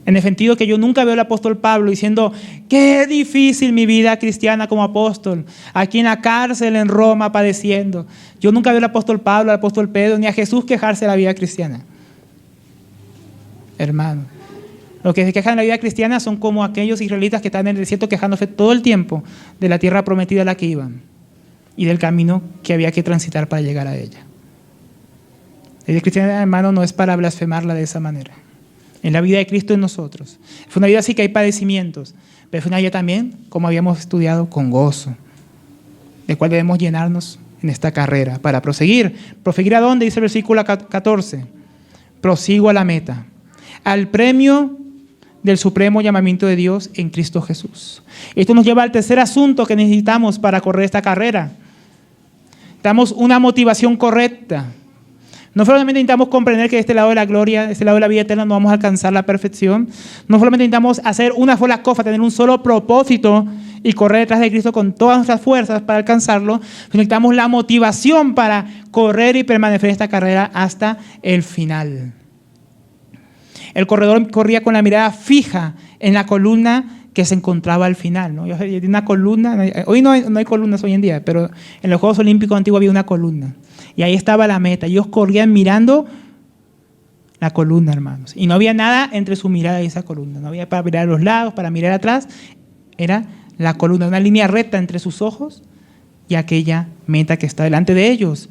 En el sentido que yo nunca veo al apóstol Pablo diciendo, qué difícil mi vida cristiana como apóstol, aquí en la cárcel en Roma padeciendo. Yo nunca veo al apóstol Pablo, al apóstol Pedro, ni a Jesús quejarse de la vida cristiana. Hermano, los que se quejan de la vida cristiana son como aquellos israelitas que están en el desierto quejándose todo el tiempo de la tierra prometida a la que iban y del camino que había que transitar para llegar a ella. La vida cristiana, hermano, no es para blasfemarla de esa manera. En la vida de Cristo en nosotros. Fue una vida así que hay padecimientos, pero fue una vida también, como habíamos estudiado, con gozo, de cual debemos llenarnos en esta carrera para proseguir. ¿Proseguir a dónde? Dice el versículo 14. Prosigo a la meta, al premio del supremo llamamiento de Dios en Cristo Jesús. Esto nos lleva al tercer asunto que necesitamos para correr esta carrera. Damos una motivación correcta. No solamente necesitamos comprender que de este lado de la gloria, de este lado de la vida eterna no vamos a alcanzar la perfección. No solamente necesitamos hacer una sola cosa, tener un solo propósito y correr detrás de Cristo con todas nuestras fuerzas para alcanzarlo. Necesitamos la motivación para correr y permanecer en esta carrera hasta el final. El corredor corría con la mirada fija en la columna que se encontraba al final, ¿no? Una columna, hoy no hay columnas hoy en día, pero en los Juegos Olímpicos antiguos había una columna. Y ahí estaba la meta. Ellos corrían mirando la columna, hermanos. Y no había nada entre su mirada y esa columna. No había para mirar a los lados, para mirar atrás. Era la columna, una línea recta entre sus ojos y aquella meta que está delante de ellos.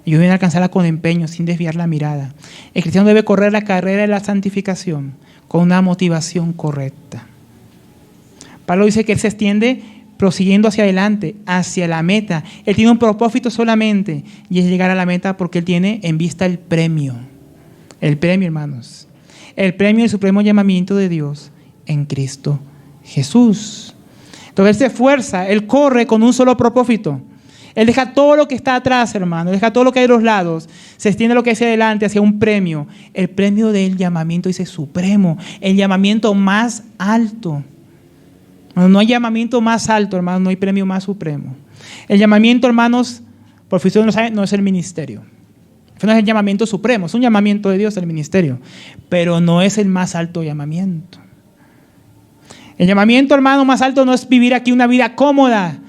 Ellos deben alcanzarla con empeño, sin desviar la mirada. El cristiano debe correr la carrera de la santificación con una motivación correcta. Pablo dice que él se extiende prosiguiendo hacia adelante, hacia la meta. Él tiene un propósito solamente y es llegar a la meta porque él tiene en vista el premio. El premio, hermanos. El premio del supremo llamamiento de Dios en Cristo Jesús. Entonces él se esfuerza, él corre con un solo propósito. Él deja todo lo que está atrás, hermano, deja todo lo que hay de los lados, se extiende lo que hay hacia adelante, hacia un premio. El premio del llamamiento, dice supremo, el llamamiento más alto. No hay llamamiento más alto, hermano, no hay premio más supremo. El llamamiento, hermanos, por si usted no lo sabe, no es el ministerio. No es el llamamiento supremo, es un llamamiento de Dios el ministerio, pero no es el más alto llamamiento. El llamamiento, hermano, más alto no es vivir aquí una vida cómoda,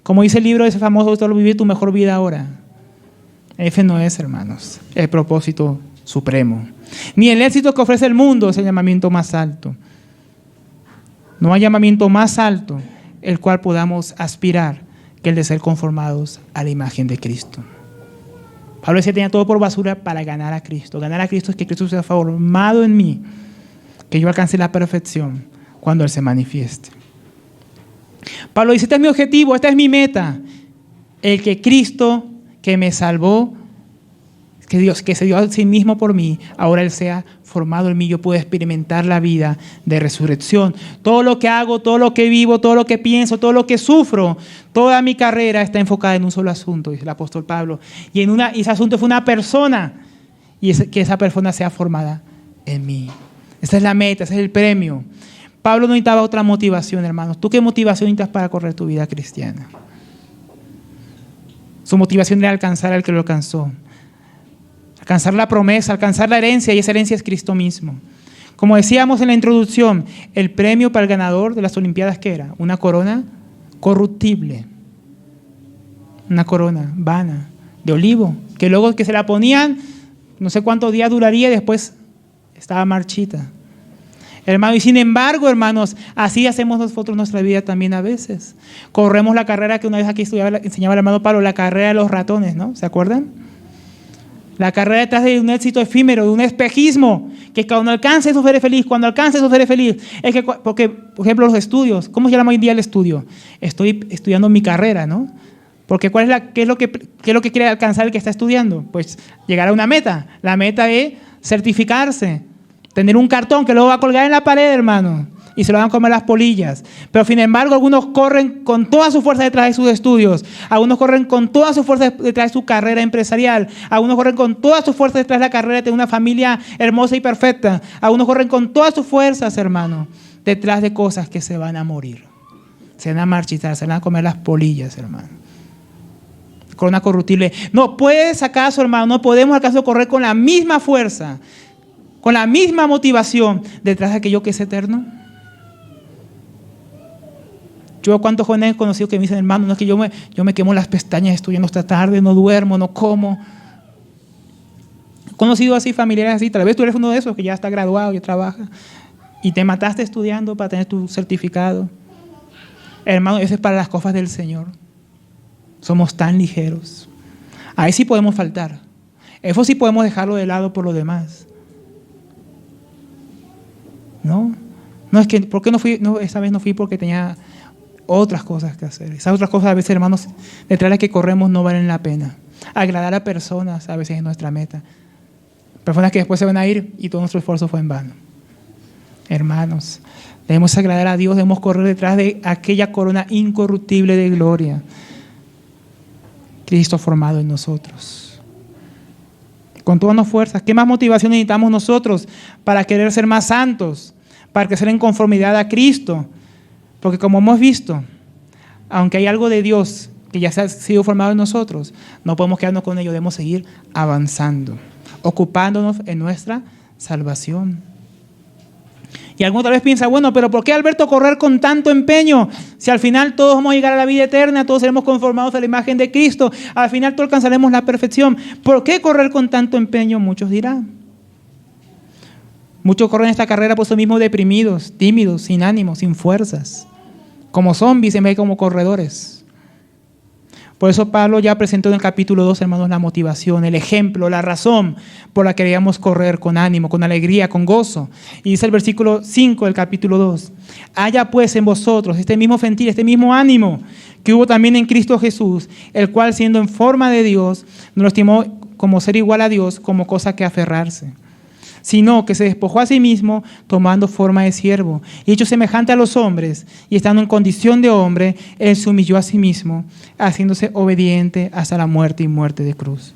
como dice el libro ese famoso, solo vivir tu mejor vida ahora. Ese no es, hermanos, el propósito supremo. Ni el éxito que ofrece el mundo es el llamamiento más alto. No hay llamamiento más alto el cual podamos aspirar que el de ser conformados a la imagen de Cristo. Pablo decía, tenía todo por basura para ganar a Cristo. Ganar a Cristo es que Cristo sea formado en mí, que yo alcance la perfección cuando Él se manifieste. Pablo dice, este es mi objetivo, esta es mi meta. El que Cristo, que me salvó, que Dios, que se dio a sí mismo por mí, ahora Él sea formado en mí, yo puedo experimentar la vida de resurrección. Todo lo que hago, todo lo que vivo, todo lo que pienso, todo lo que sufro, toda mi carrera está enfocada en un solo asunto, dice el apóstol Pablo. Y ese asunto fue una persona, y que esa persona sea formada en mí. Esa es la meta, ese es el premio. Pablo no necesitaba otra motivación, hermanos. ¿Tú qué motivación necesitas para correr tu vida cristiana? Su motivación era alcanzar al que lo alcanzó. Alcanzar la promesa, alcanzar la herencia, y esa herencia es Cristo mismo. Como decíamos en la introducción, el premio para el ganador de las Olimpiadas, ¿qué era? Una corona corruptible, una corona vana, de olivo, que luego que se la ponían, no sé cuántos días duraría y después estaba marchita. Hermano, y sin embargo, hermanos, así hacemos nosotros nuestra vida también a veces. Corremos la carrera que una vez aquí enseñaba el hermano Pablo, la carrera de los ratones, ¿no? ¿Se acuerdan? La carrera detrás de un éxito efímero, de un espejismo, que cuando alcance eso seré feliz, cuando alcance eso seré feliz. Es que, porque, por ejemplo, los estudios, ¿cómo se llama hoy en día el estudio? Estoy estudiando mi carrera, ¿no? Porque ¿qué es lo que quiere alcanzar el que está estudiando? Pues llegar a una meta. La meta es certificarse, tener un cartón que luego va a colgar en la pared, hermano, y se lo van a comer las polillas. Pero sin embargo, algunos corren con toda su fuerza detrás de sus estudios, algunos corren con toda su fuerza detrás de su carrera empresarial, algunos corren con toda su fuerza detrás de la carrera de tener una familia hermosa y perfecta, algunos corren con todas sus fuerzas, hermano, detrás de cosas que se van a morir, se van a marchitar, se van a comer las polillas, hermano. Corona corruptible. No puedes acaso, hermano, no podemos acaso correr con la misma fuerza, con la misma motivación detrás de aquello que es eterno. Yo cuántos jóvenes he conocido que me dicen, hermano, no es que yo me quemo las pestañas estudiando esta tarde, no duermo, no como. He conocido así familiares así, tal vez tú eres uno de esos que ya está graduado, ya trabaja, y te mataste estudiando para tener tu certificado. Hermano, eso es para las cosas del Señor. Somos tan ligeros. Ahí sí podemos faltar. Eso sí podemos dejarlo de lado por lo demás. No es que, ¿por qué no fui? No, esa vez no fui porque tenía otras cosas que hacer. Esas otras cosas a veces, hermanos, detrás de las que corremos no valen la pena. Agradar a personas a veces es nuestra meta. Personas que después se van a ir y todo nuestro esfuerzo fue en vano. Hermanos, debemos agradar a Dios, debemos correr detrás de aquella corona incorruptible de gloria. Cristo formado en nosotros. Con todas las fuerzas. ¿Qué más motivación necesitamos nosotros para querer ser más santos? Para crecer en conformidad a Cristo. Porque como hemos visto, aunque hay algo de Dios que ya se ha sido formado en nosotros, no podemos quedarnos con ello, debemos seguir avanzando, ocupándonos en nuestra salvación. Y alguno tal vez piensa, bueno, pero ¿por qué, Alberto, correr con tanto empeño? Si al final todos vamos a llegar a la vida eterna, todos seremos conformados a la imagen de Cristo, al final todos alcanzaremos la perfección. ¿Por qué correr con tanto empeño? Muchos dirán. Muchos corren esta carrera por eso mismo deprimidos, tímidos, sin ánimo, sin fuerzas, como zombies en vez de como corredores. Por eso Pablo ya presentó en el capítulo 2, hermanos, la motivación, el ejemplo, la razón por la que debíamos correr con ánimo, con alegría, con gozo. Y dice el versículo 5 del capítulo 2, haya pues en vosotros este mismo sentir, este mismo ánimo que hubo también en Cristo Jesús, el cual siendo en forma de Dios, no lo estimó como ser igual a Dios, como cosa que aferrarse, sino que se despojó a sí mismo tomando forma de siervo, y hecho semejante a los hombres, y estando en condición de hombre, él se humilló a sí mismo, haciéndose obediente hasta la muerte y muerte de cruz.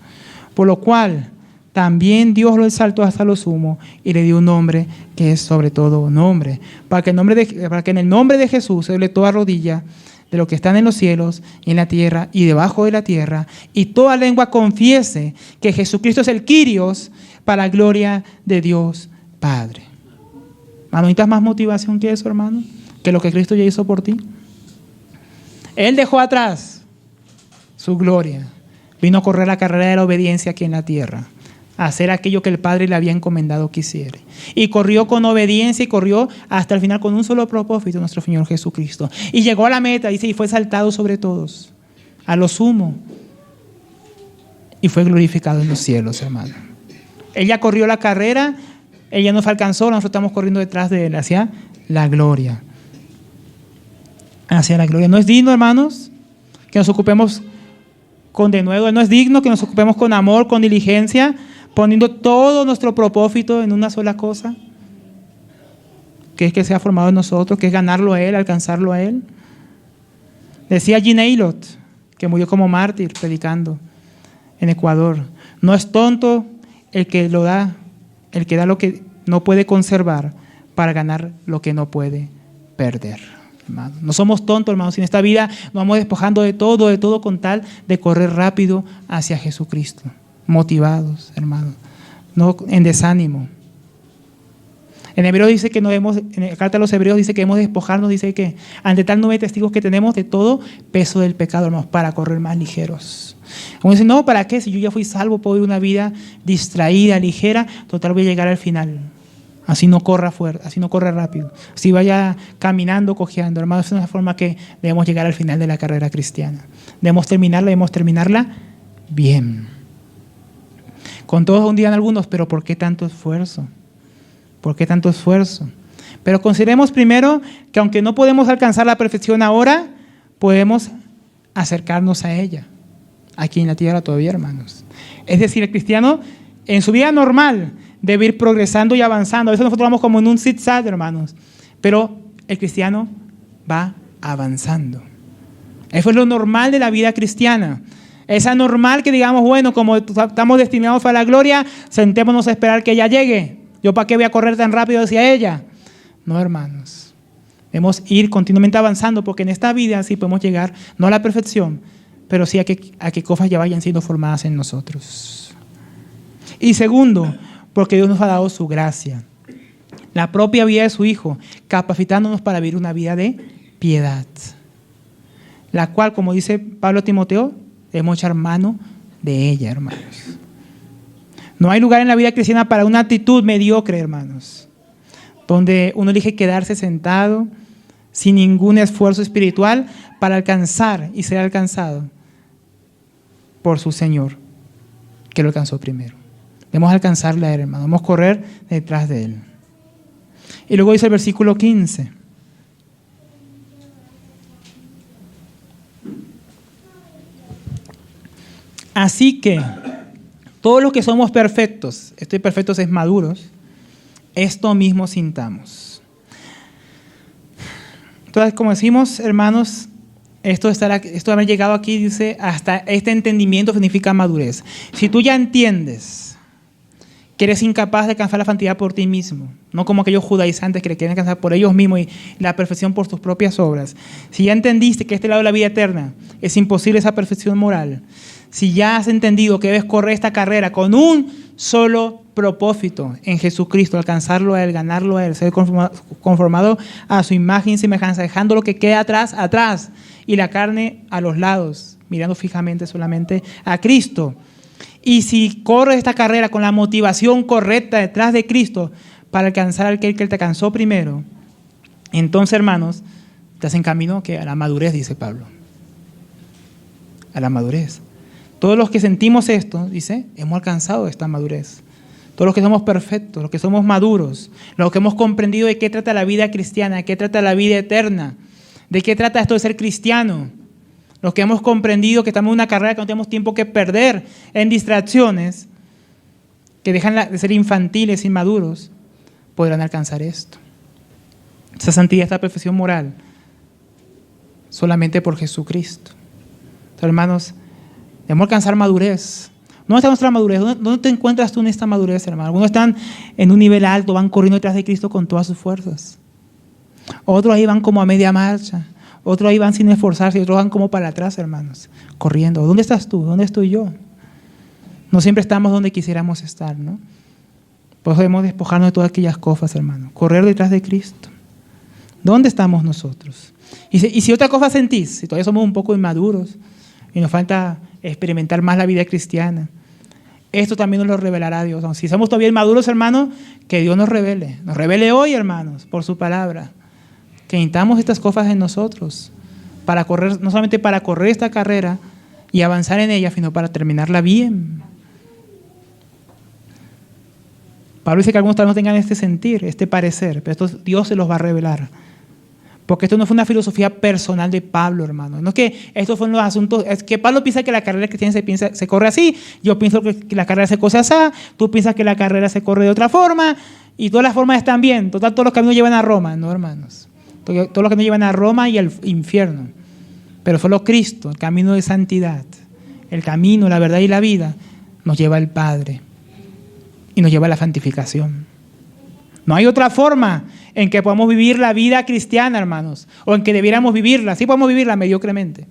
Por lo cual, también Dios lo exaltó hasta lo sumo, y le dio un nombre que es sobre todo nombre, para que en el nombre de Jesús se doble toda rodilla, de lo que están en los cielos y en la tierra y debajo de la tierra, y toda lengua confiese que Jesucristo es el Kyrios, para la gloria de Dios Padre. Hermano, ¿necesitas más motivación que eso, hermano? Que lo que Cristo ya hizo por ti. Él dejó atrás su gloria. Vino a correr la carrera de la obediencia aquí en la tierra. A hacer aquello que el Padre le había encomendado que hiciera. Y corrió con obediencia y corrió hasta el final con un solo propósito, nuestro Señor Jesucristo. Y llegó a la meta, dice, y fue exaltado sobre todos, a lo sumo. Y fue glorificado en los cielos, hermano. Ella corrió la carrera, ella nos alcanzó, nosotros estamos corriendo detrás de él hacia la gloria. Hacia la gloria. ¿No es digno, hermanos, que nos ocupemos con denuedo? ¿No es digno que nos ocupemos con amor, con diligencia, poniendo todo nuestro propósito en una sola cosa? Que es que sea formado en nosotros, que es ganarlo a él, alcanzarlo a él. Decía Jean Aylot, que murió como mártir predicando en Ecuador, no es tonto el que da lo que no puede conservar para ganar lo que no puede perder. Hermano, no somos tontos, hermanos. En esta vida nos vamos despojando de todo con tal de correr rápido hacia Jesucristo. Motivados, hermanos, no en desánimo. En Hebreos dice que no debemos, en la carta a los Hebreos dice que debemos despojarnos, dice que ante tal nube de testigos que tenemos de todo peso del pecado, hermanos, para correr más ligeros. Como dicen, no, ¿para qué? Si yo ya fui salvo, puedo vivir una vida distraída, ligera, total voy a llegar al final. Así no corra fuerte, así no corra rápido. Así vaya caminando, cojeando. Hermanos, esa es la forma que debemos llegar al final de la carrera cristiana. Debemos terminarla bien. Con todos dirán algunos, pero ¿por qué tanto esfuerzo? ¿Por qué tanto esfuerzo? Pero consideremos primero que aunque no podemos alcanzar la perfección ahora, podemos acercarnos a ella, aquí en la tierra todavía, hermanos. Es decir, el cristiano en su vida normal debe ir progresando y avanzando. A veces nosotros vamos como en un zigzag, hermanos, pero el cristiano va avanzando. Eso es lo normal de la vida cristiana. Es anormal que digamos, bueno, como estamos destinados a la gloria, sentémonos a esperar que ella llegue. ¿Yo para qué voy a correr tan rápido hacia ella? No, hermanos. Debemos ir continuamente avanzando porque en esta vida sí podemos llegar, no a la perfección, pero sí a que cosas ya vayan siendo formadas en nosotros. Y segundo, porque Dios nos ha dado su gracia. La propia vida de su Hijo, capacitándonos para vivir una vida de piedad. La cual, como dice Pablo a Timoteo, debemos echar mano de ella, hermanos. No hay lugar en la vida cristiana para una actitud mediocre, hermanos, donde uno elige quedarse sentado sin ningún esfuerzo espiritual para alcanzar y ser alcanzado por su Señor, que lo alcanzó primero. Debemos alcanzarle a Él, hermano. Debemos correr detrás de Él. Y luego dice el versículo 15. Así que todos los que somos perfectos, estoy perfectos es maduros, esto mismo sintamos. Entonces, como decimos, hermanos, esto de haber llegado aquí, dice, hasta este entendimiento significa madurez. Si tú ya entiendes que eres incapaz de alcanzar la santidad por ti mismo, no como aquellos judaizantes que le quieren alcanzar por ellos mismos y la perfección por tus propias obras. Si ya entendiste que este lado de la vida eterna es imposible esa perfección moral, si ya has entendido que debes correr esta carrera con un solo propósito en Jesucristo, alcanzarlo a Él, ganarlo a Él, ser conformado a su imagen y semejanza, dejando lo que queda atrás y la carne a los lados, mirando fijamente solamente a Cristo. Y si corres esta carrera con la motivación correcta detrás de Cristo para alcanzar aquel que Él te alcanzó primero, entonces, hermanos, te hacen camino a la madurez, dice Pablo. A la madurez. Todos los que sentimos esto, dice, hemos alcanzado esta madurez. Todos los que somos perfectos, los que somos maduros, los que hemos comprendido de qué trata la vida cristiana, de qué trata la vida eterna, de qué trata esto de ser cristiano, los que hemos comprendido que estamos en una carrera que no tenemos tiempo que perder en distracciones, que dejan de ser infantiles, inmaduros, podrán alcanzar esto. Esa santidad, esta perfección moral, solamente por Jesucristo. Entonces, hermanos, debemos alcanzar madurez. ¿Dónde está nuestra madurez? ¿Dónde te encuentras tú en esta madurez, hermano? Algunos están en un nivel alto, van corriendo detrás de Cristo con todas sus fuerzas. Otros ahí van como a media marcha. Otros ahí van sin esforzarse y otros van como para atrás, hermanos, corriendo. ¿Dónde estás tú? ¿Dónde estoy yo? No siempre estamos donde quisiéramos estar, ¿no? Por eso debemos despojarnos de todas aquellas cosas, hermano. Correr detrás de Cristo. ¿Dónde estamos nosotros? Y si otra cosa sentís, si todavía somos un poco inmaduros y nos falta experimentar más la vida cristiana, esto también nos lo revelará Dios. Si somos todavía inmaduros, hermanos, que Dios nos revele hoy, hermanos, por su palabra. Que necesitamos estas cosas en nosotros para correr, no solamente para correr esta carrera y avanzar en ella, sino para terminarla bien. Pablo dice que algunos tal vez no tengan este sentir, este parecer, pero esto Dios se los va a revelar. Porque esto no fue una filosofía personal de Pablo, hermano. No es que estos fueron los asuntos, es que Pablo piensa que la carrera cristiana se corre así, yo pienso que la carrera se corre así, tú piensas que la carrera se corre de otra forma, y todas las formas están bien, total, todos los caminos llevan a Roma, no, hermanos. Todos los caminos llevan a Roma y al infierno. Pero solo Cristo, el camino de santidad, el camino, la verdad y la vida, nos lleva al Padre y nos lleva a la santificación. No hay otra forma en que podamos vivir la vida cristiana, hermanos, o en que debiéramos vivirla. Sí podemos vivirla mediocremente,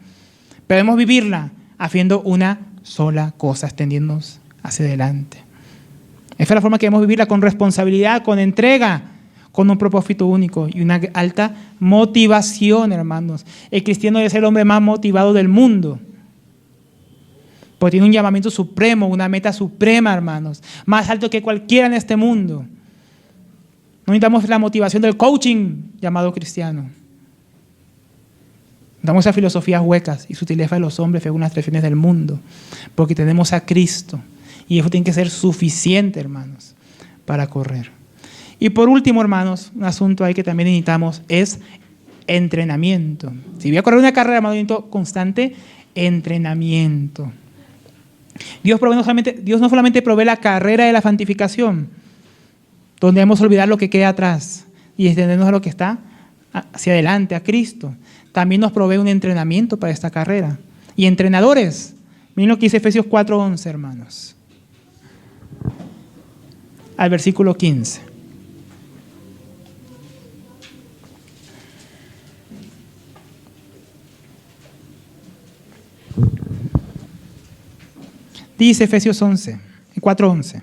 pero debemos vivirla haciendo una sola cosa, extendiéndonos hacia adelante. Esa es la forma que debemos vivirla, con responsabilidad, con entrega, con un propósito único y una alta motivación, hermanos. El cristiano debe ser el hombre más motivado del mundo, porque tiene un llamamiento supremo, una meta suprema, hermanos, más alto que cualquiera en este mundo. No necesitamos la motivación del coaching llamado cristiano. Necesitamos esas filosofías huecas y sutilezas de los hombres según las tradiciones del mundo, porque tenemos a Cristo. Y eso tiene que ser suficiente, hermanos, para correr. Y por último, hermanos, un asunto ahí que también necesitamos es entrenamiento. Si voy a correr una carrera, hermanos, necesito constante entrenamiento. Dios no solamente provee la carrera de la santificación, donde debemos olvidar lo que queda atrás y extendernos a lo que está hacia adelante, a Cristo. También nos provee un entrenamiento para esta carrera. Y entrenadores, miren lo que dice Efesios 4:11, hermanos. Al versículo 15. Dice Efesios 4:11.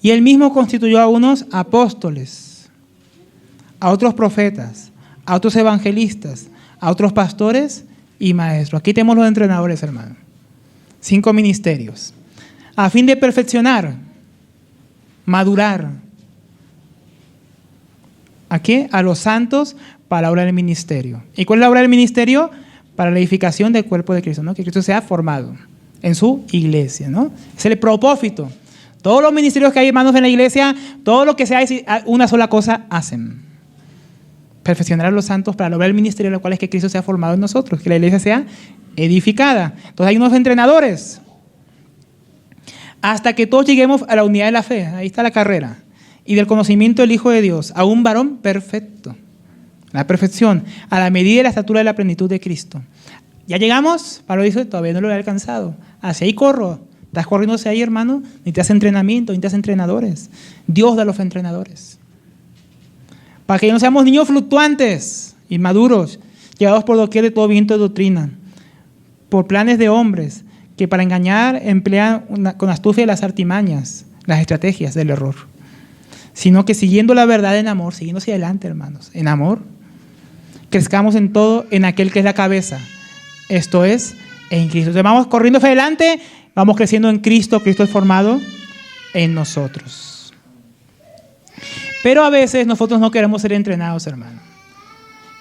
Y él mismo constituyó a unos apóstoles, a otros profetas, a otros evangelistas, a otros pastores y maestros. Aquí tenemos los entrenadores, hermano. 5 ministerios. A fin de perfeccionar, madurar. ¿A qué? A los santos para la obra del ministerio. ¿Y cuál es la obra del ministerio? Para la edificación del cuerpo de Cristo, ¿no? Que Cristo sea formado en su iglesia, ¿no? Es el propósito. Todos los ministerios que hay, hermanos, en la iglesia, todo lo que sea, una sola cosa hacen. Perfeccionar a los santos para lograr el ministerio, lo cual es que Cristo sea formado en nosotros, que la iglesia sea edificada. Entonces hay unos entrenadores. Hasta que todos lleguemos a la unidad de la fe, ahí está la carrera, y del conocimiento del Hijo de Dios, a un varón perfecto. La perfección, a la medida de la estatura de la plenitud de Cristo. ¿Ya llegamos? Pablo dice, todavía no lo he alcanzado. Hacia ahí corro. ¿Estás corriendo hacia ahí, hermano? Necesitas entrenamiento, necesitas entrenadores. Dios da los entrenadores. Para que no seamos niños fluctuantes, inmaduros, llevados por doquier de todo viento de doctrina, por planes de hombres, que para engañar emplean con astucia las artimañas, las estrategias del error. Sino que siguiendo la verdad en amor, siguiendo hacia adelante, hermanos, en amor, crezcamos en todo en aquel que es la cabeza. Esto es, en Cristo. Entonces vamos corriendo hacia adelante, vamos creciendo en Cristo, Cristo es formado en nosotros. Pero a veces nosotros no queremos ser entrenados, hermano.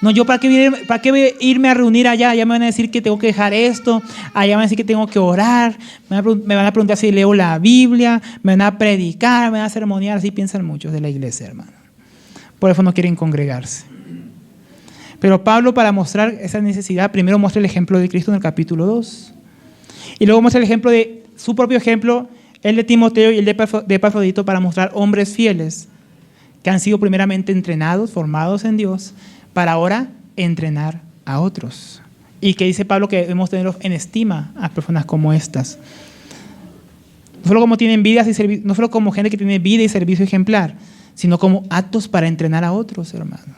No, yo para qué irme a reunir allá, allá me van a decir que tengo que dejar esto, allá me van a decir que tengo que orar, me van a preguntar si leo la Biblia, me van a predicar, me van a ceremoniar, así piensan muchos de la iglesia, hermano. Por eso no quieren congregarse. Pero Pablo, para mostrar esa necesidad, primero muestra el ejemplo de Cristo en el capítulo 2. Y luego muestra el ejemplo de su propio ejemplo, el de Timoteo y el de Epafrodito, para mostrar hombres fieles que han sido primeramente entrenados, formados en Dios, para ahora entrenar a otros. Y que dice Pablo que debemos tenerlos en estima a personas como estas. No solo como tienen vidas y servicio, no solo como gente que tiene vida y servicio ejemplar, sino como actos para entrenar a otros, hermano.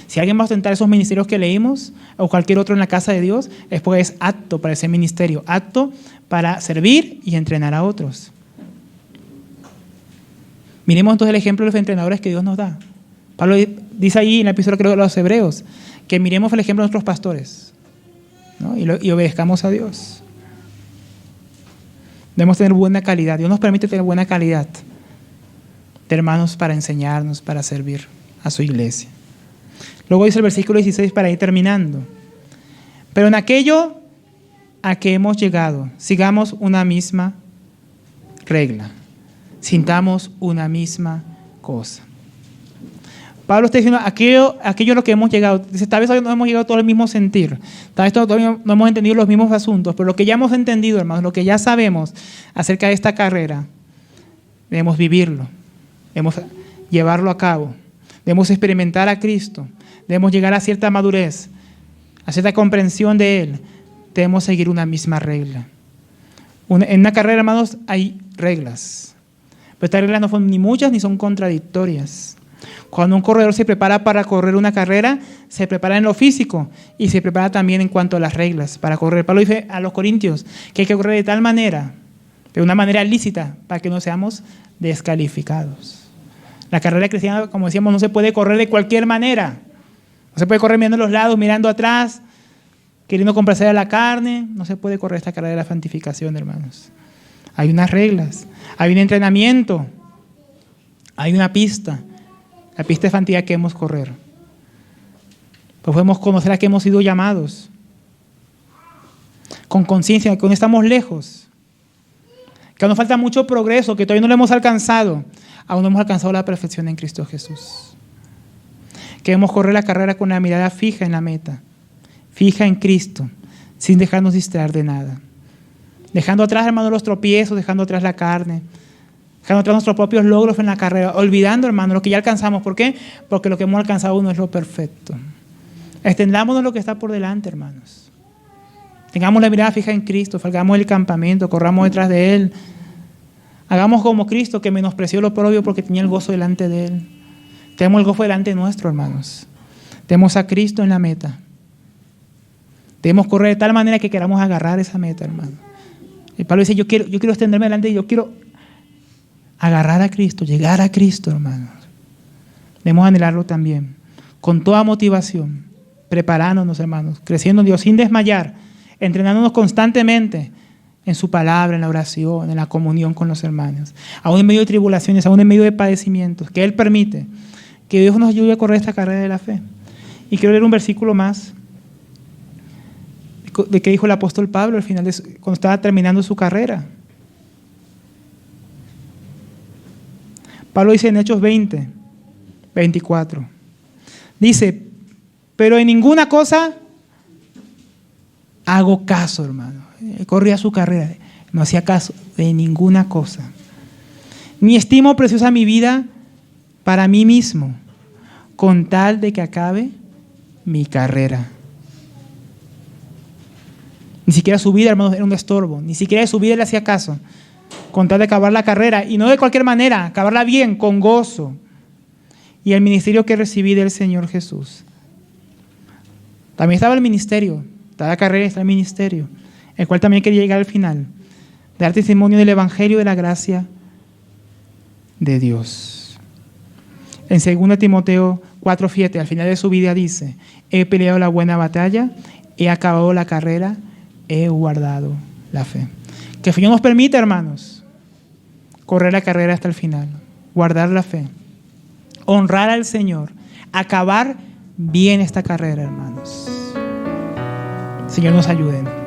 Si alguien va a ostentar esos ministerios que leímos, o cualquier otro en la casa de Dios, es porque es apto para ese ministerio, apto para servir y entrenar a otros. Miremos entonces el ejemplo de los entrenadores que Dios nos da. Pablo dice ahí en la epístola, creo, de los Hebreos, que miremos el ejemplo de nuestros pastores, ¿no? y obedezcamos a Dios. Debemos tener buena calidad. Dios nos permite tener buena calidad de hermanos para enseñarnos, para servir a su iglesia. Luego dice el versículo 16 para ir terminando. Pero en aquello a que hemos llegado, sigamos una misma regla, sintamos una misma cosa. Pablo está diciendo aquello a lo que hemos llegado. Dice, tal vez no hemos llegado a todo el mismo sentir, tal vez todavía no hemos entendido los mismos asuntos, pero lo que ya hemos entendido, hermanos, lo que ya sabemos acerca de esta carrera, debemos vivirlo, debemos llevarlo a cabo, debemos experimentar a Cristo, debemos llegar a cierta madurez, a cierta comprensión de Él. Debemos seguir una misma regla. En una carrera, hermanos, hay reglas, pero estas reglas no son ni muchas ni son contradictorias. Cuando un corredor se prepara para correr una carrera, se prepara en lo físico y se prepara también en cuanto a las reglas para correr. Pablo dice a los corintios que hay que correr de tal manera, de una manera lícita, para que no seamos descalificados. La carrera cristiana, como decíamos, no se puede correr de cualquier manera. No se puede correr mirando a los lados, mirando atrás, queriendo complacer a la carne. No se puede correr esta carrera de la santificación, hermanos. Hay unas reglas, hay un entrenamiento, hay una pista. La pista de santidad que debemos correr. Pues podemos conocer a qué hemos sido llamados. Con conciencia de que aún estamos lejos. que nos falta mucho progreso, que todavía no lo hemos alcanzado. Aún no hemos alcanzado la perfección en Cristo Jesús. Queremos correr la carrera con una mirada fija en la meta, fija en Cristo, sin dejarnos distraer de nada. Dejando atrás, hermano, los tropiezos, dejando atrás la carne, dejando atrás nuestros propios logros en la carrera, olvidando, hermano, lo que ya alcanzamos. ¿Por qué? Porque lo que hemos alcanzado no es lo perfecto. Extendámonos lo que está por delante, hermanos. Tengamos la mirada fija en Cristo, salgamos del campamento, corramos detrás de Él. Hagamos como Cristo, que menospreció lo propio porque tenía el gozo delante de Él. Tenemos el gozo delante nuestro, hermanos. Tenemos a Cristo en la meta. Debemos correr de tal manera que queramos agarrar esa meta, hermano. Y Pablo dice, yo quiero extenderme delante y yo quiero agarrar a Cristo, llegar a Cristo, hermanos. Debemos anhelarlo también, con toda motivación, preparándonos, hermanos, creciendo en Dios sin desmayar, entrenándonos constantemente en su palabra, en la oración, en la comunión con los hermanos, aún en medio de tribulaciones, aún en medio de padecimientos, que Él permite, que Dios nos ayude a correr esta carrera de la fe. Y quiero leer un versículo más de que dijo el apóstol Pablo al final, cuando estaba terminando su carrera. Pablo dice en Hechos 20, 24, dice, pero en ninguna cosa hago caso, hermano. Él corría su carrera, no hacía caso de ninguna cosa. Ni estimo preciosa mi vida para mí mismo, con tal de que acabe mi carrera. Ni siquiera su vida, hermanos, era un estorbo. Ni siquiera de su vida le hacía caso. Con tal de acabar la carrera. Y no de cualquier manera, acabarla bien, con gozo. Y el ministerio que recibí del Señor Jesús. También estaba el ministerio. Estaba la carrera y estaba el ministerio. El cual también quería llegar al final. Dar testimonio del Evangelio de la gracia de Dios. En 2 Timoteo 4:7, al final de su vida dice, he peleado la buena batalla, he acabado la carrera, he guardado la fe. Que el Señor nos permita, hermanos, correr la carrera hasta el final, guardar la fe, honrar al Señor, acabar bien esta carrera, hermanos. Señor, nos ayude.